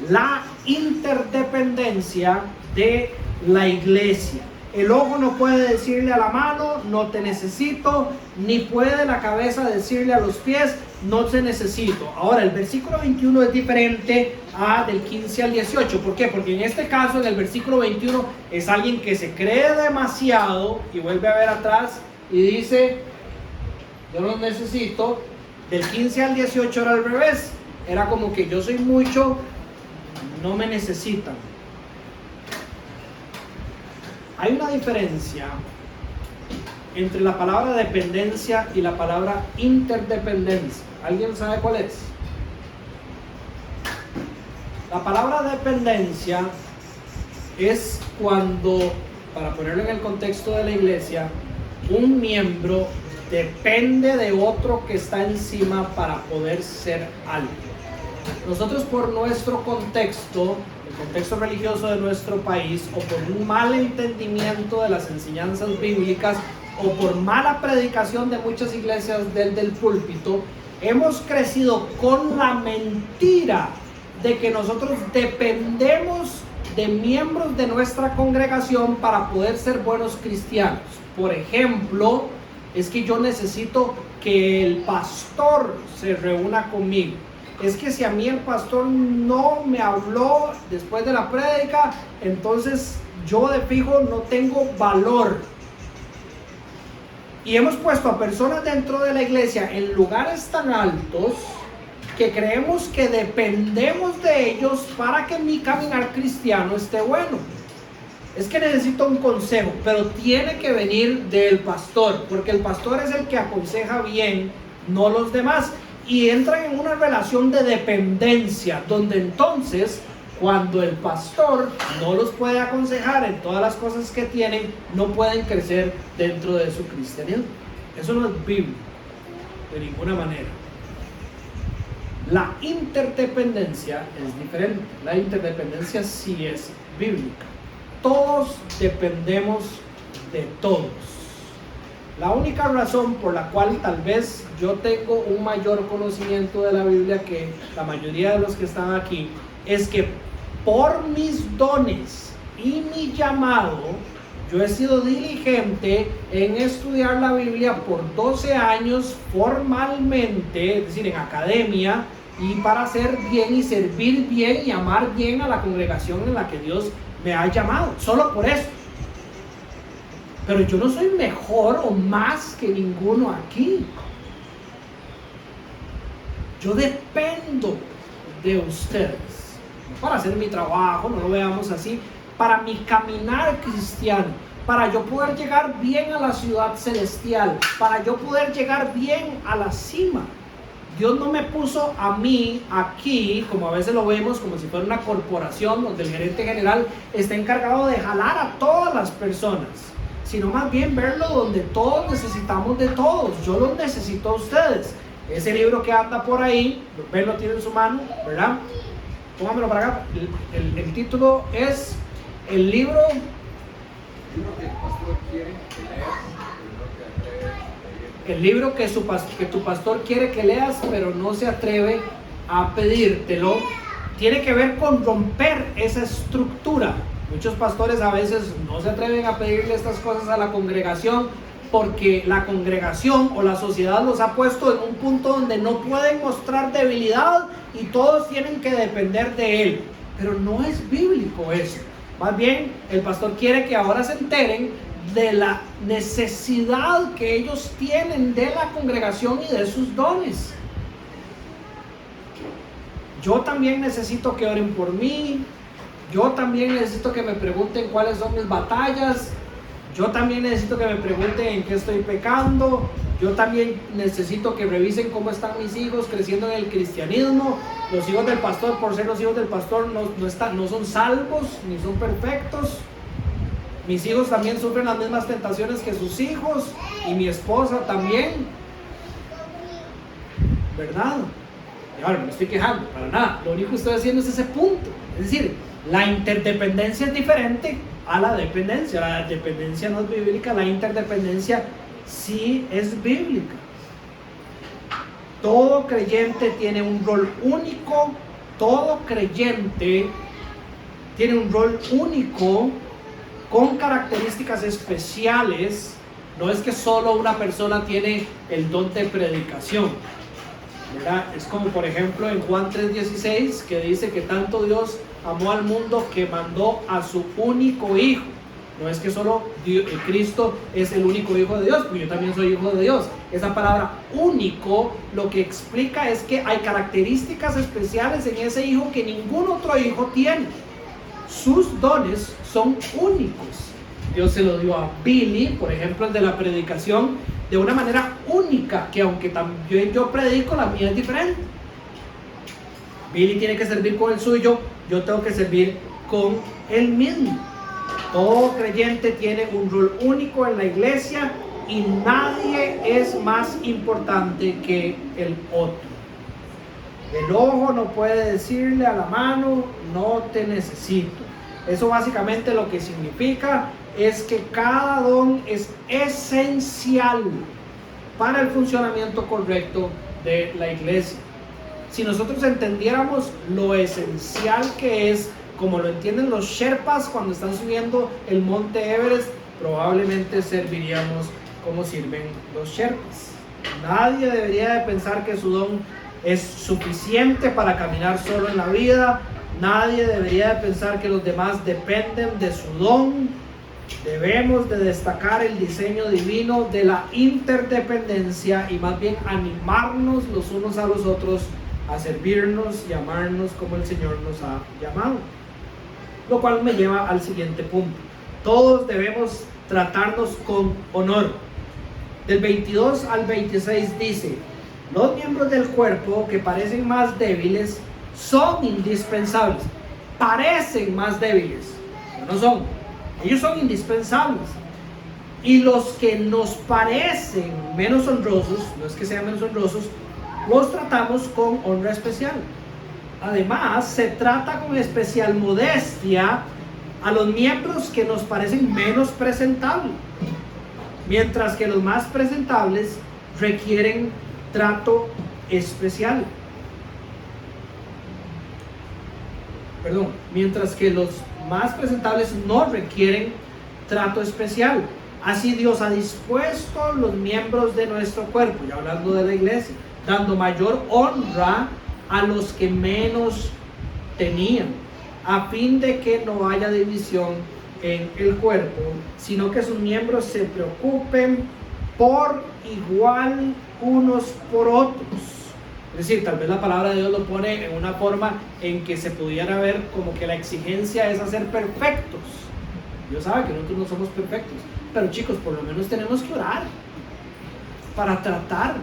La interdependencia de la iglesia. El ojo no puede decirle a la mano, no te necesito, ni puede la cabeza decirle a los pies, no te necesito. Ahora, el versículo 21 es diferente del 15 al 18. ¿Por qué? Porque en este caso, en el versículo 21, es alguien que se cree demasiado y vuelve a ver atrás y dice, yo los necesito. Del 15 al 18 era al revés. Era como que yo soy mucho, no me necesitan. Hay una diferencia entre la palabra dependencia y la palabra interdependencia. ¿Alguien sabe cuál es? La palabra dependencia es cuando, para ponerlo en el contexto de la iglesia, un miembro depende de otro que está encima para poder ser algo. Nosotros, por nuestro contexto, el contexto religioso de nuestro país, o por un mal entendimiento de las enseñanzas bíblicas, o por mala predicación de muchas iglesias del púlpito, hemos crecido con la mentira de que nosotros dependemos de miembros de nuestra congregación para poder ser buenos cristianos. Por ejemplo, es que yo necesito que el pastor se reúna conmigo. Es que si a mí el pastor no me habló después de la prédica, entonces yo de fijo no tengo valor. Y hemos puesto a personas dentro de la iglesia en lugares tan altos que creemos que dependemos de ellos para que mi caminar cristiano esté bueno. Es que necesito un consejo, pero tiene que venir del pastor, porque el pastor es el que aconseja bien, no los demás. Y entran en una relación de dependencia, donde entonces, cuando el pastor no los puede aconsejar en todas las cosas que tienen, no pueden crecer dentro de su cristianismo. Eso no es bíblico, de ninguna manera. La interdependencia es diferente. La interdependencia sí es bíblica. Todos dependemos de todos. La única razón por la cual tal vez yo tengo un mayor conocimiento de la Biblia que la mayoría de los que están aquí es que por mis dones y mi llamado, yo he sido diligente en estudiar la Biblia por 12 años formalmente, es decir, en academia, y para hacer bien y servir bien y amar bien a la congregación en la que Dios me ha llamado, solo por eso. Pero yo no soy mejor o más que ninguno aquí. Yo dependo de ustedes para hacer mi trabajo, no lo veamos así, para mi caminar cristiano, para yo poder llegar bien a la ciudad celestial, para yo poder llegar bien a la cima. Dios no me puso a mí aquí, como a veces lo vemos, como si fuera una corporación donde el gerente general está encargado de jalar a todas las personas, sino más bien verlo donde todos necesitamos de todos. Yo los necesito a ustedes. Ese libro que anda por ahí, Ben lo tiene en su mano, ¿verdad? Póngamelo para acá. El título es el libro que el pastor quiere que leas, el libro que tu pastor quiere que leas, pero no se atreve a pedírtelo. Tiene que ver con romper esa estructura. Muchos pastores a veces no se atreven a pedirle estas cosas a la congregación porque la congregación o la sociedad los ha puesto en un punto donde no pueden mostrar debilidad y todos tienen que depender de él. Pero no es bíblico eso. Más bien, el pastor quiere que ahora se enteren de la necesidad que ellos tienen de la congregación y de sus dones. Yo también necesito que oren por mí. Yo también necesito que me pregunten cuáles son mis batallas. Yo también necesito que me pregunten en qué estoy pecando. Yo también necesito que revisen cómo están mis hijos creciendo en el cristianismo. Los hijos del pastor, por ser los hijos del pastor, no son salvos ni son perfectos. Mis hijos también sufren las mismas tentaciones que sus hijos, y mi esposa también, ¿verdad? Y ahora no me estoy quejando, para nada. Lo único que estoy haciendo es ese punto. Es decir, la interdependencia es diferente a la dependencia. La dependencia no es bíblica, la interdependencia sí es bíblica. Todo creyente tiene un rol único. Todo creyente tiene un rol único con características especiales. No es que solo una persona tiene el don de predicación, ¿verdad? Es como por ejemplo en Juan 3:16, que dice que tanto Dios amó al mundo que mandó a su único hijo. No es que solo Cristo es el único hijo de Dios, porque yo también soy hijo de Dios. Esa palabra único lo que explica es que hay características especiales en ese hijo que ningún otro hijo tiene. Sus dones son únicos. Dios se lo dio a Billy, por ejemplo, el de la predicación, de una manera única, que aunque también yo predico, la mía es diferente. Billy tiene que servir con el suyo, yo tengo que servir con el mismo. Todo creyente tiene un rol único en la iglesia y nadie es más importante que el otro. El ojo no puede decirle a la mano, no te necesito. Eso básicamente lo que significa es que cada don es esencial para el funcionamiento correcto de la iglesia. Si nosotros entendiéramos lo esencial que es, como lo entienden los Sherpas cuando están subiendo el monte Everest, probablemente serviríamos como sirven los Sherpas. Nadie debería de pensar que su don es suficiente para caminar solo en la vida. Nadie debería de pensar que los demás dependen de su don. Debemos de destacar el diseño divino de la interdependencia y más bien animarnos los unos a los otros a servirnos y amarnos como el Señor nos ha llamado. Lo cual me lleva al siguiente punto. Todos debemos tratarnos con honor. Del 22 al 26 dice: los miembros del cuerpo que parecen más débiles son indispensables. Parecen más débiles, pero no son. Ellos son indispensables. Y los que nos parecen menos honrosos, no es que sean menos honrosos, los tratamos con honra especial. Además, se trata con especial modestia a los miembros que nos parecen menos presentables. mientras que los más presentables requieren trato especial. Mientras que los más presentables no requieren trato especial. Así Dios ha dispuesto los miembros de nuestro cuerpo, ya hablando de la iglesia, dando mayor honra a los que menos tenían, a fin de que no haya división en el cuerpo, sino que sus miembros se preocupen por igual unos por otros. Es decir, tal vez la palabra de Dios lo pone en una forma en que se pudiera ver como que la exigencia es hacer perfectos. Dios sabe que nosotros no somos perfectos, pero chicos, por lo menos tenemos que orar para tratar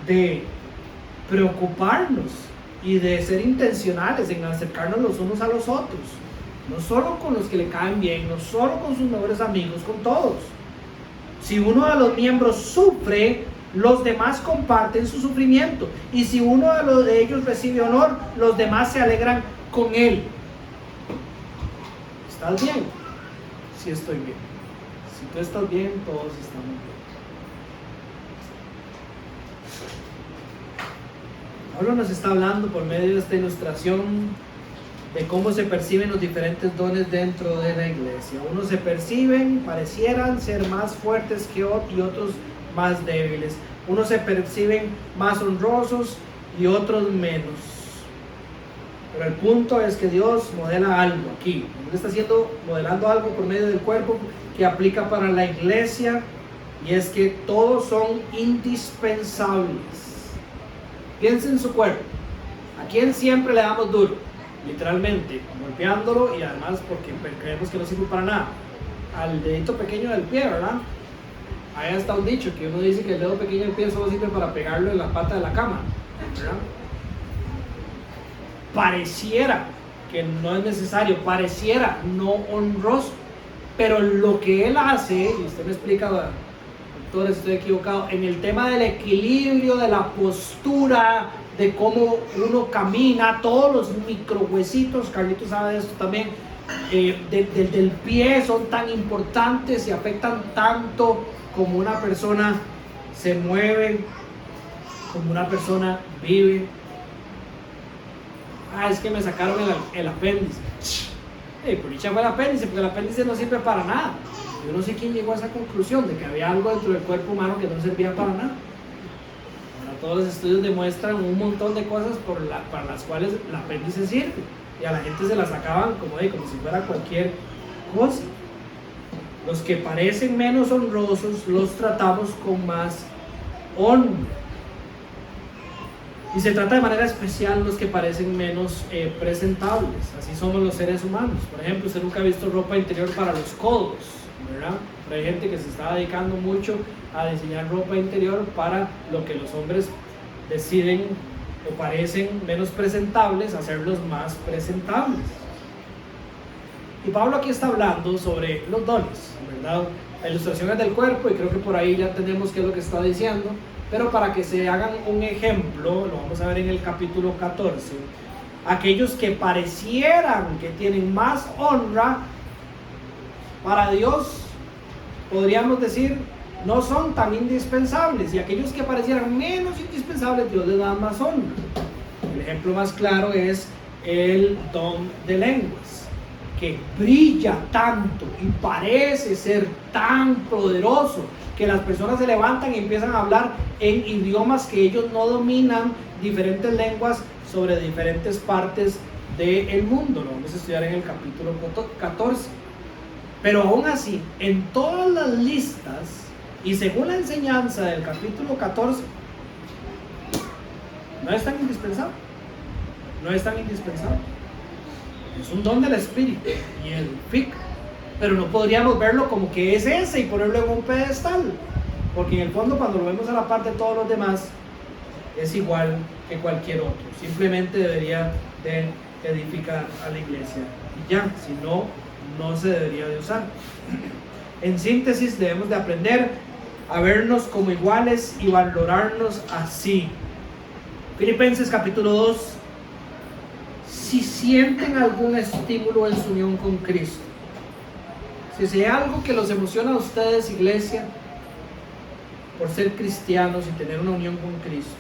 de preocuparnos y de ser intencionales en acercarnos los unos a los otros, no solo con los que le caen bien, no solo con sus mejores amigos, con todos. Si uno de los miembros sufre, los demás comparten su sufrimiento, y si uno de ellos recibe honor, los demás se alegran con él. ¿Estás bien? Sí, estoy bien. Si tú estás bien, todos estamos bien. Pablo nos está hablando por medio de esta ilustración de cómo se perciben los diferentes dones dentro de la iglesia. Unos se perciben, parecieran ser más fuertes que otros y otros más débiles. Unos se perciben más honrosos y otros menos. Pero el punto es que Dios modela algo aquí. Él está modelando algo por medio del cuerpo que aplica para la iglesia, y es que todos son indispensables. Piensa en su cuerpo. ¿A quién siempre le damos duro? Literalmente, golpeándolo, y además porque creemos que no sirve para nada. Al dedito pequeño del pie, ¿verdad? Ahí está un dicho que uno dice que el dedo pequeño del pie solo sirve para pegarlo en la pata de la cama, ¿verdad? Pareciera que no es necesario, pareciera no honroso, pero lo que él hace, y usted me explica, doctor, estoy equivocado, en el tema del equilibrio, de la postura, de cómo uno camina, todos los microhuesitos, Carlitos sabe de esto también, del pie son tan importantes y afectan tanto como una persona se mueve, como una persona vive. Es que me sacaron el apéndice. Por dicha fue el apéndice, porque el apéndice no sirve para nada. Yo no sé quién llegó a esa conclusión de que había algo dentro del cuerpo humano que no servía para nada. Ahora todos los estudios demuestran un montón de cosas para las cuales el apéndice sirve, y a la gente se la sacaban como si fuera cualquier cosa. Los que parecen menos honrosos los tratamos con más honra. Y se trata de manera especial los que parecen menos presentables. Así somos los seres humanos. Por ejemplo, usted nunca ha visto ropa interior para los codos, ¿verdad? Pero hay gente que se está dedicando mucho a diseñar ropa interior para lo que los hombres deciden o parecen menos presentables, hacerlos más presentables. Y Pablo aquí está hablando sobre los dones, ¿verdad? La ilustración es del cuerpo, y creo que por ahí ya entendemos qué es lo que está diciendo. Pero para que se hagan un ejemplo, lo vamos a ver en el capítulo 14, aquellos que parecieran que tienen más honra para Dios, podríamos decir, no son tan indispensables, y aquellos que parecieran menos indispensables, Dios les da más honra. El ejemplo más claro es el don de lenguas, que brilla tanto y parece ser tan poderoso que las personas se levantan y empiezan a hablar en idiomas que ellos no dominan, diferentes lenguas sobre diferentes partes del mundo. Lo vamos a estudiar en el capítulo 14. Pero aún así, en todas las listas y según la enseñanza del capítulo 14, no es tan indispensable. No es tan indispensable. Es un don del Espíritu y edifica. Pero no podríamos verlo como que es ese y ponerlo en un pedestal, porque en el fondo, cuando lo vemos a la par de todos los demás, es igual que cualquier otro. Simplemente debería de edificar a la iglesia y ya, si no, no se debería de usar. En síntesis, debemos de aprender a vernos como iguales y valorarnos así. Filipenses capítulo 2. Si sienten algún estímulo en su unión con Cristo, Si hay algo que los emociona a ustedes, iglesia, por ser cristianos y tener una unión con Cristo,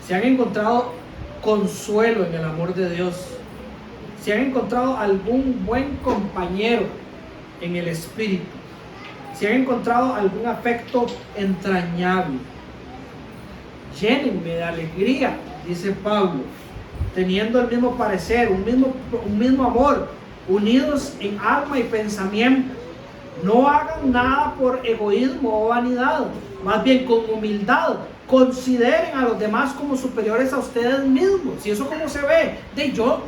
si han encontrado consuelo en el amor de Dios, si han encontrado algún buen compañero en el Espíritu, si han encontrado algún afecto entrañable, llénenme de alegría, dice Pablo, teniendo el mismo parecer, un mismo amor, unidos en alma y pensamiento. No hagan nada por egoísmo o vanidad, más bien con humildad consideren a los demás como superiores a ustedes mismos. ¿Y eso cómo se ve? De yo,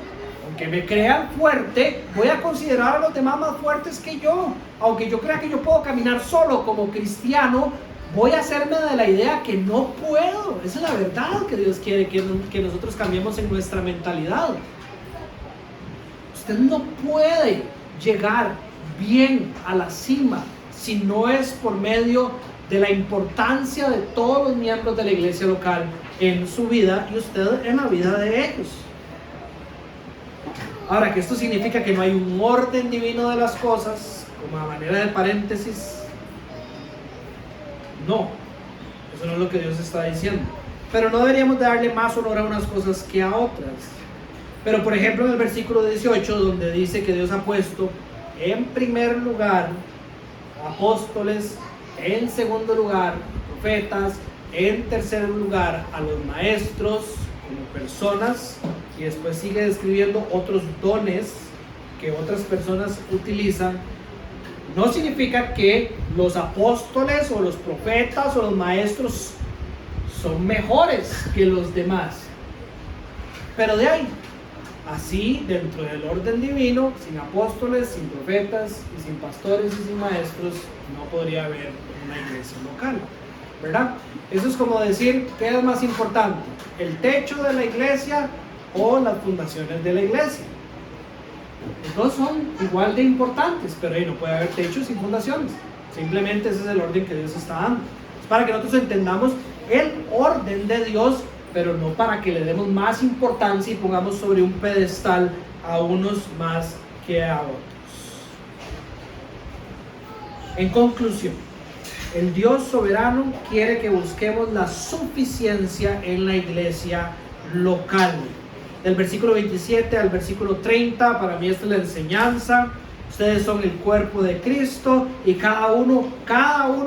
aunque me crean fuerte, voy a considerar a los demás más fuertes que yo. Aunque yo crea que yo puedo caminar solo como cristiano, voy a hacerme de la idea que no puedo. Esa es la verdad que Dios quiere que nosotros cambiemos en nuestra mentalidad. Usted no puede llegar bien a la cima si no es por medio de la importancia de todos los miembros de la iglesia local en su vida y usted en la vida de ellos. Ahora, que esto significa que no hay un orden divino de las cosas, como a manera de paréntesis, no, eso no es lo que Dios está diciendo. Pero no deberíamos de darle más honor a unas cosas que a otras. Pero por ejemplo en el versículo 18, donde dice que Dios ha puesto en primer lugar apóstoles, en segundo lugar profetas, en tercer lugar a los maestros como personas, y después sigue describiendo otros dones que otras personas utilizan, no significa que los apóstoles o los profetas o los maestros son mejores que los demás, pero de ahí, así dentro del orden divino, sin apóstoles, sin profetas y sin pastores y sin maestros, no podría haber una iglesia local, ¿verdad? Eso es como decir, ¿qué es más importante? ¿El techo de la iglesia o las fundaciones de la iglesia? Los dos son igual de importantes, pero ahí no puede haber techo sin fundaciones. Simplemente ese es el orden que Dios está dando. Es para que nosotros entendamos el orden de Dios, pero no para que le demos más importancia y pongamos sobre un pedestal a unos más que a otros. En conclusión, el Dios soberano quiere que busquemos la suficiencia en la iglesia local. Del versículo 27 al versículo 30, para mí esta es la enseñanza. Ustedes son el cuerpo de Cristo y cada uno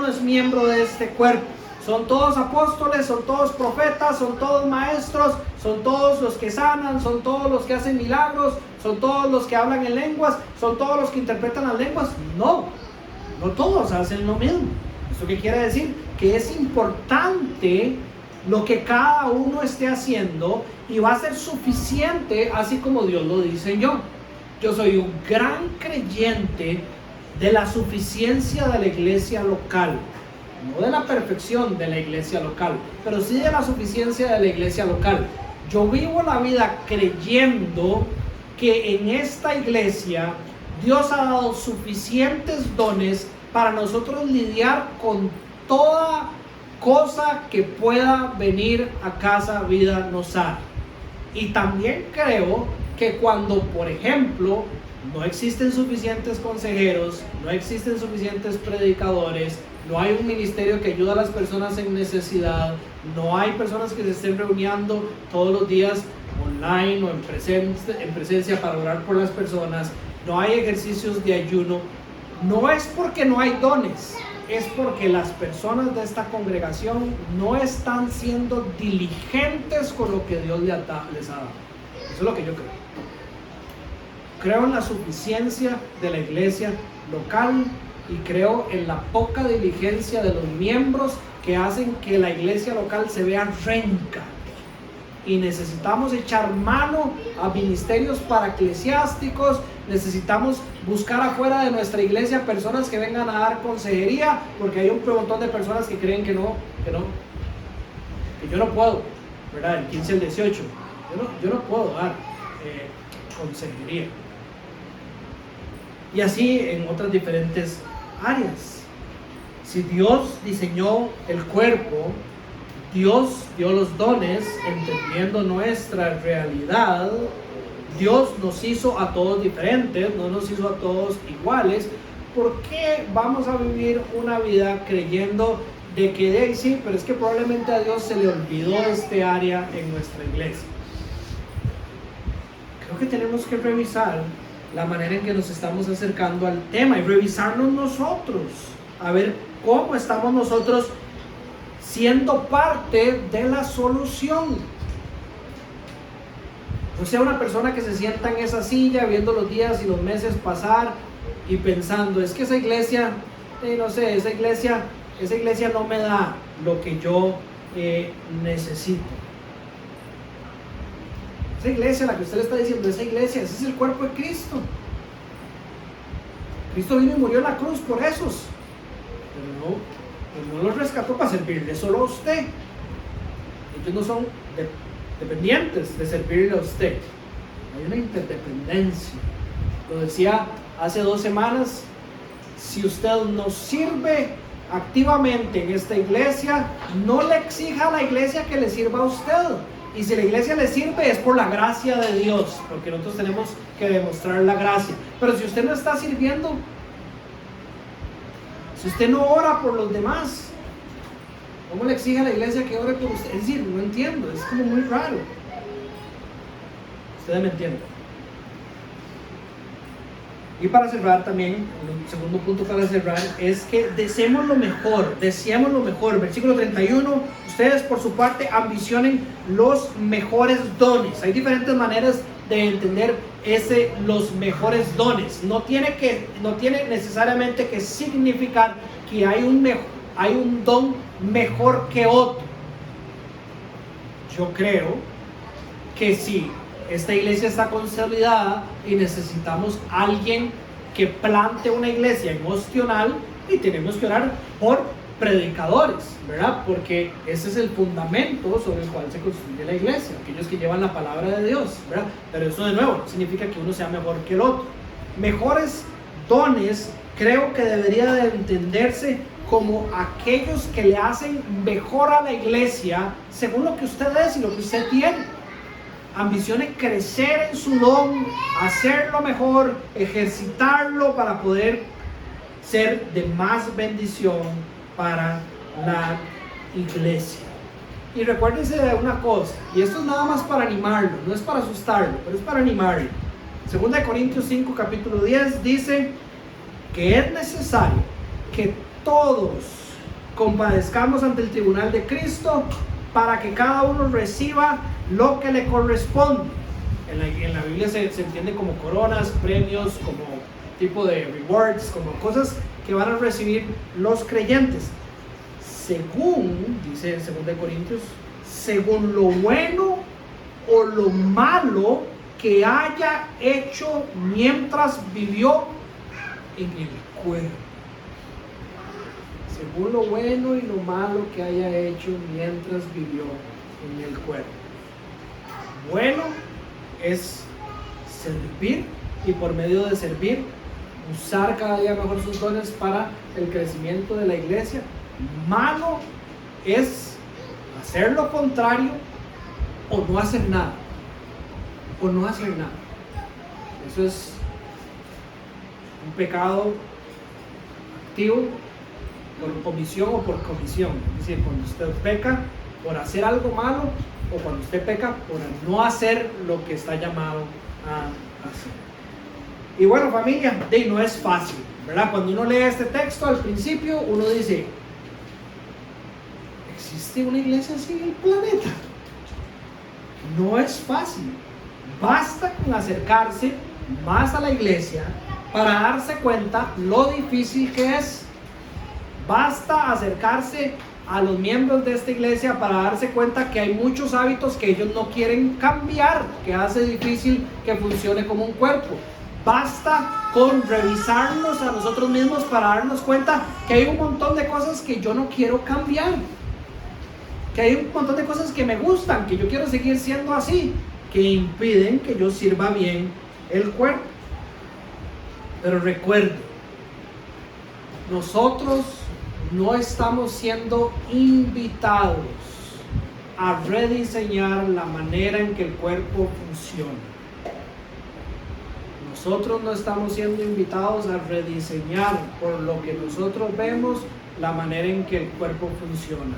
es miembro de este cuerpo. Son todos apóstoles, son todos profetas, son todos maestros, son todos los que sanan, son todos los que hacen milagros, son todos los que hablan en lenguas, son todos los que interpretan las lenguas. No todos hacen lo mismo. ¿Esto qué quiere decir? Que es importante lo que cada uno esté haciendo y va a ser suficiente así como Dios lo diseñó. Yo soy un gran creyente de la suficiencia de la iglesia local. No de la perfección de la iglesia local, pero sí de la suficiencia de la iglesia local. Yo vivo la vida creyendo que en esta iglesia Dios ha dado suficientes dones para nosotros lidiar con toda cosa que pueda venir a Casa Vida Nosar. Y también creo que cuando, por ejemplo, no existen suficientes consejeros, no existen suficientes predicadores, no hay un ministerio que ayuda a las personas en necesidad, no hay personas que se estén reuniendo todos los días online o en presencia para orar por las personas, no hay ejercicios de ayuno, no es porque no hay dones, es porque las personas de esta congregación no están siendo diligentes con lo que Dios les ha dado. Eso es lo que yo creo. Creo en la suficiencia de la iglesia local y creo en la poca diligencia de los miembros que hacen que la iglesia local se vea renca. Y necesitamos echar mano a ministerios paraeclesiásticos, necesitamos buscar afuera de nuestra iglesia personas que vengan a dar consejería, porque hay un montón de personas que creen que yo no puedo, ¿verdad? El 15 al 18, yo no puedo dar consejería. Y así en otras diferentes áreas. Si Dios diseñó el cuerpo, Dios dio los dones entendiendo nuestra realidad, Dios nos hizo a todos diferentes, no nos hizo a todos iguales. ¿Por qué vamos a vivir una vida creyendo de que de ahí sí, pero es que probablemente a Dios se le olvidó este área en nuestra iglesia? Creo que tenemos que revisar la manera en que nos estamos acercando al tema y revisarnos nosotros, a ver cómo estamos nosotros siendo parte de la solución. No sea una persona que se sienta en esa silla viendo los días y los meses pasar y pensando, es que esa iglesia, no sé, esa iglesia no me da lo que yo necesito. Esa iglesia, la que usted le está diciendo, esa iglesia, ese es el cuerpo de Cristo. Cristo vino y murió en la cruz por esos, pero no los rescató para servirle solo a usted. Ellos no son dependientes de servirle a usted. Hay una interdependencia. Lo decía hace 2 semanas, si usted nos sirve activamente en esta iglesia, no le exija a la iglesia que le sirva a usted. Y si la iglesia le sirve es por la gracia de Dios, porque nosotros tenemos que demostrar la gracia. Pero si usted no está sirviendo, si usted no ora por los demás, ¿cómo le exige a la iglesia que ore por usted? Es decir, no entiendo, es como muy raro. Ustedes me entienden. Y para cerrar también, un segundo punto para cerrar, es que deseemos lo mejor. Versículo 31, ustedes por su parte ambicionen los mejores dones. Hay diferentes maneras de entender los mejores dones. No tiene necesariamente que significar que hay un don mejor que otro. Yo creo que sí. Esta iglesia está consolidada y necesitamos alguien que plante una iglesia en Ostional, y tenemos que orar por predicadores, ¿verdad? Porque ese es el fundamento sobre el cual se construye la iglesia, aquellos que llevan la palabra de Dios, ¿verdad? Pero eso de nuevo no significa que uno sea mejor que el otro. Mejores dones creo que debería de entenderse como aquellos que le hacen mejor a la iglesia según lo que usted es y lo que usted tiene. Ambicione crecer en su don, hacerlo mejor, ejercitarlo para poder ser de más bendición para la iglesia. Y recuérdense de una cosa, y esto es nada más para animarlo, no es para asustarlo, pero es para animarlo. 2 Corintios 5, capítulo 10 dice que es necesario que todos compadezcamos ante el tribunal de Cristo para que cada uno reciba lo que le corresponde. En la Biblia se entiende como coronas, premios, como tipo de rewards, como cosas que van a recibir los creyentes. Según, dice en 2 Corintios, según lo bueno o lo malo que haya hecho mientras vivió en el cuerpo. Según lo bueno y lo malo que haya hecho mientras vivió en el cuerpo. Bueno es servir, y por medio de servir usar cada día mejor sus dones para el crecimiento de la iglesia. Malo es hacer lo contrario o no hacer nada. Eso es un pecado activo por omisión o por comisión. Es decir, cuando usted peca por hacer algo malo, o cuando usted peca por no hacer lo que está llamado a hacer. Y bueno, familia, no es fácil, ¿verdad? Cuando uno lee este texto al principio, uno dice, ¿existe una iglesia así en el planeta? No es fácil. Basta con acercarse más a la iglesia para darse cuenta lo difícil que es. Basta acercarse a los miembros de esta iglesia para darse cuenta que hay muchos hábitos que ellos no quieren cambiar, que hace difícil que funcione como un cuerpo. Basta con revisarnos a nosotros mismos para darnos cuenta que hay un montón de cosas que yo no quiero cambiar, que hay un montón de cosas que me gustan, que yo quiero seguir siendo así, que impiden que yo sirva bien el cuerpo. Pero recuerde, nosotros no estamos siendo invitados a rediseñar la manera en que el cuerpo funciona. Nosotros no estamos siendo invitados a rediseñar por lo que nosotros vemos la manera en que el cuerpo funciona.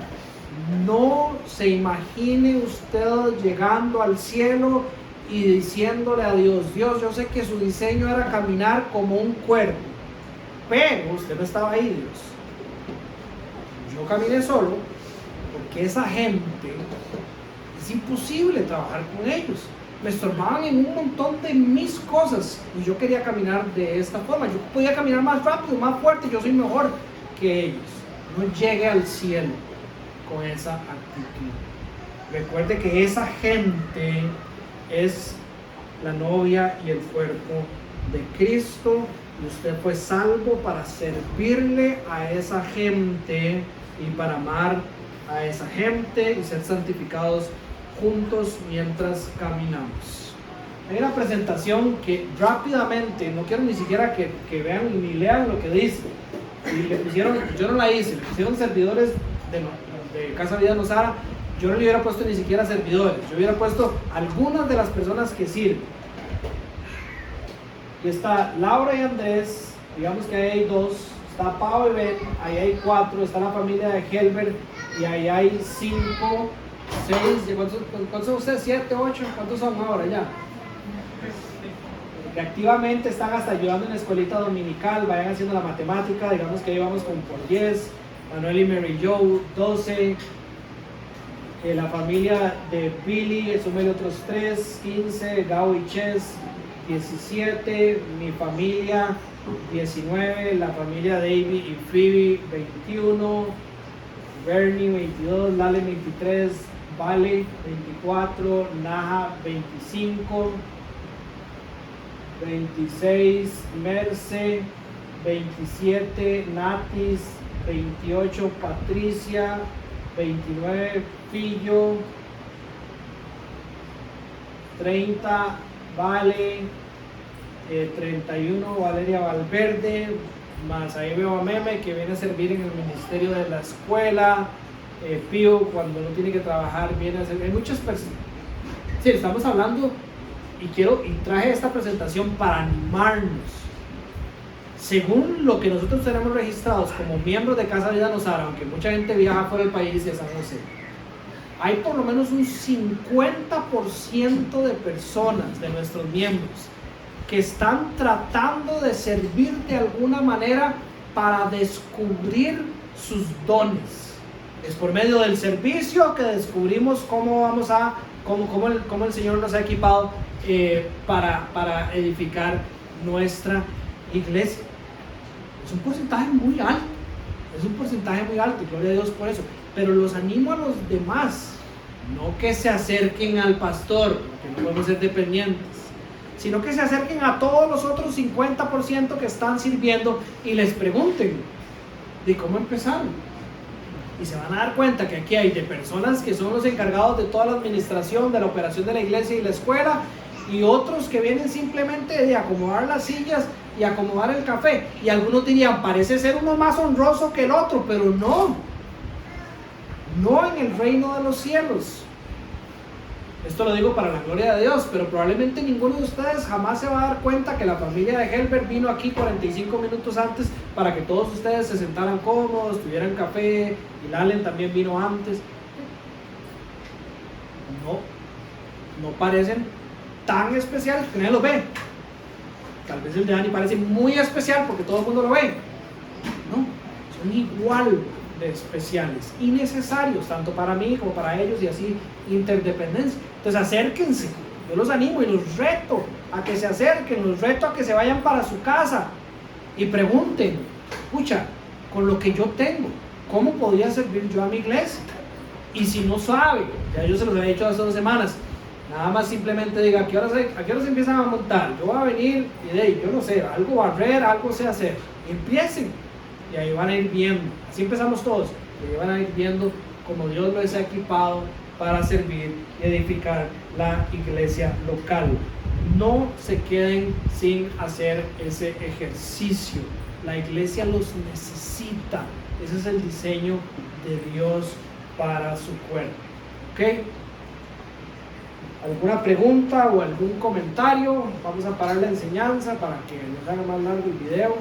No se imagine usted llegando al cielo y diciéndole a Dios: Dios, yo sé que su diseño era caminar como un cuerpo, pero usted no estaba ahí, Dios. Yo caminé solo porque esa gente es imposible trabajar con ellos. Me estorbaban en un montón de mis cosas y yo quería caminar de esta forma. Yo podía caminar más rápido, más fuerte, yo soy mejor que ellos. No llegue al cielo con esa actitud. Recuerde que esa gente es la novia y el cuerpo de Cristo, y usted fue salvo para servirle a esa gente y para amar a esa gente y ser santificados juntos mientras caminamos. Hay una presentación que rápidamente, no quiero ni siquiera que vean ni lean lo que dice, y le pusieron, yo no la hice, le pusieron servidores de Casa Vida Nosara. Yo no le hubiera puesto ni siquiera servidores, yo hubiera puesto algunas de las personas que sirven. Y está Laura y Andrés, digamos que ahí hay 2, está Pau y Ben, ahí hay 4, está la familia de Helbert, y ahí hay 5, 6, ¿cuántos son ustedes? 7, 8, ¿cuántos son ahora ya? Que activamente están hasta ayudando en la escuelita dominical, vayan haciendo la matemática, digamos que ahí vamos como por 10, Manuel y Mary Joe, 12, la familia de Billy, súmele otros 3, 15, Gao y Ches, 17, mi familia, 19, la familia David y Phoebe, 21, Bernie, 22, Lale, 23, Vale, 24, Naja, 25, 26, Merce, 27, Natis, 28, Patricia, 29, Pillo, 30, Vale, 31, Valeria Valverde, más ahí veo a Meme que viene a servir en el ministerio de la escuela, Pío cuando no tiene que trabajar viene a servir, hay muchas personas. Sí, estamos hablando y traje esta presentación para animarnos. Según lo que nosotros tenemos registrados como miembros de Casa Vida Nosara, aunque mucha gente viaja fuera del país y a San José, hay por lo menos un 50% de personas, de nuestros miembros, que están tratando de servir de alguna manera para descubrir sus dones. Es por medio del servicio que descubrimos cómo el Señor nos ha equipado para edificar nuestra iglesia. Es un porcentaje muy alto, y gloria a Dios por eso. Pero los animo a los demás, no que se acerquen al pastor, porque no podemos ser dependientes, sino que se acerquen a todos los otros 50% que están sirviendo y les pregunten de cómo empezaron. Y se van a dar cuenta que aquí hay de personas que son los encargados de toda la administración, de la operación de la iglesia y la escuela, y otros que vienen simplemente de acomodar las sillas y acomodar el café. Y algunos dirían, parece ser uno más honroso que el otro, pero no en el reino de los cielos. Esto lo digo para la gloria de Dios, pero probablemente ninguno de ustedes jamás se va a dar cuenta que la familia de Helbert vino aquí 45 minutos antes para que todos ustedes se sentaran cómodos, tuvieran café, y Lalen también vino antes. No parecen tan especiales, que nadie los ve. Tal vez el de Dani parece muy especial porque todo el mundo lo ve. No, son igual de especiales y necesarios, tanto para mí como para ellos, y así interdependencia. Entonces acérquense, yo los animo y los reto a que se acerquen, los reto a que se vayan para su casa y pregunten, escucha, con lo que yo tengo, ¿cómo podría servir yo a mi iglesia? Y si no sabe, ya yo se los he dicho hace 2 semanas, nada más simplemente diga, ¿a qué horas se empiezan a montar? Yo voy a venir y de ahí, yo no sé, algo barrer, algo sé hacer. Empiecen y ahí van a ir viendo, así empezamos todos, y ahí van a ir viendo cómo Dios los ha equipado para servir y edificar la iglesia local. No se queden sin hacer ese ejercicio, la iglesia los necesita, ese es el diseño de Dios para su cuerpo. ¿Ok? ¿Alguna pregunta o algún comentario? Vamos a parar la enseñanza para que nos haga más largo el video.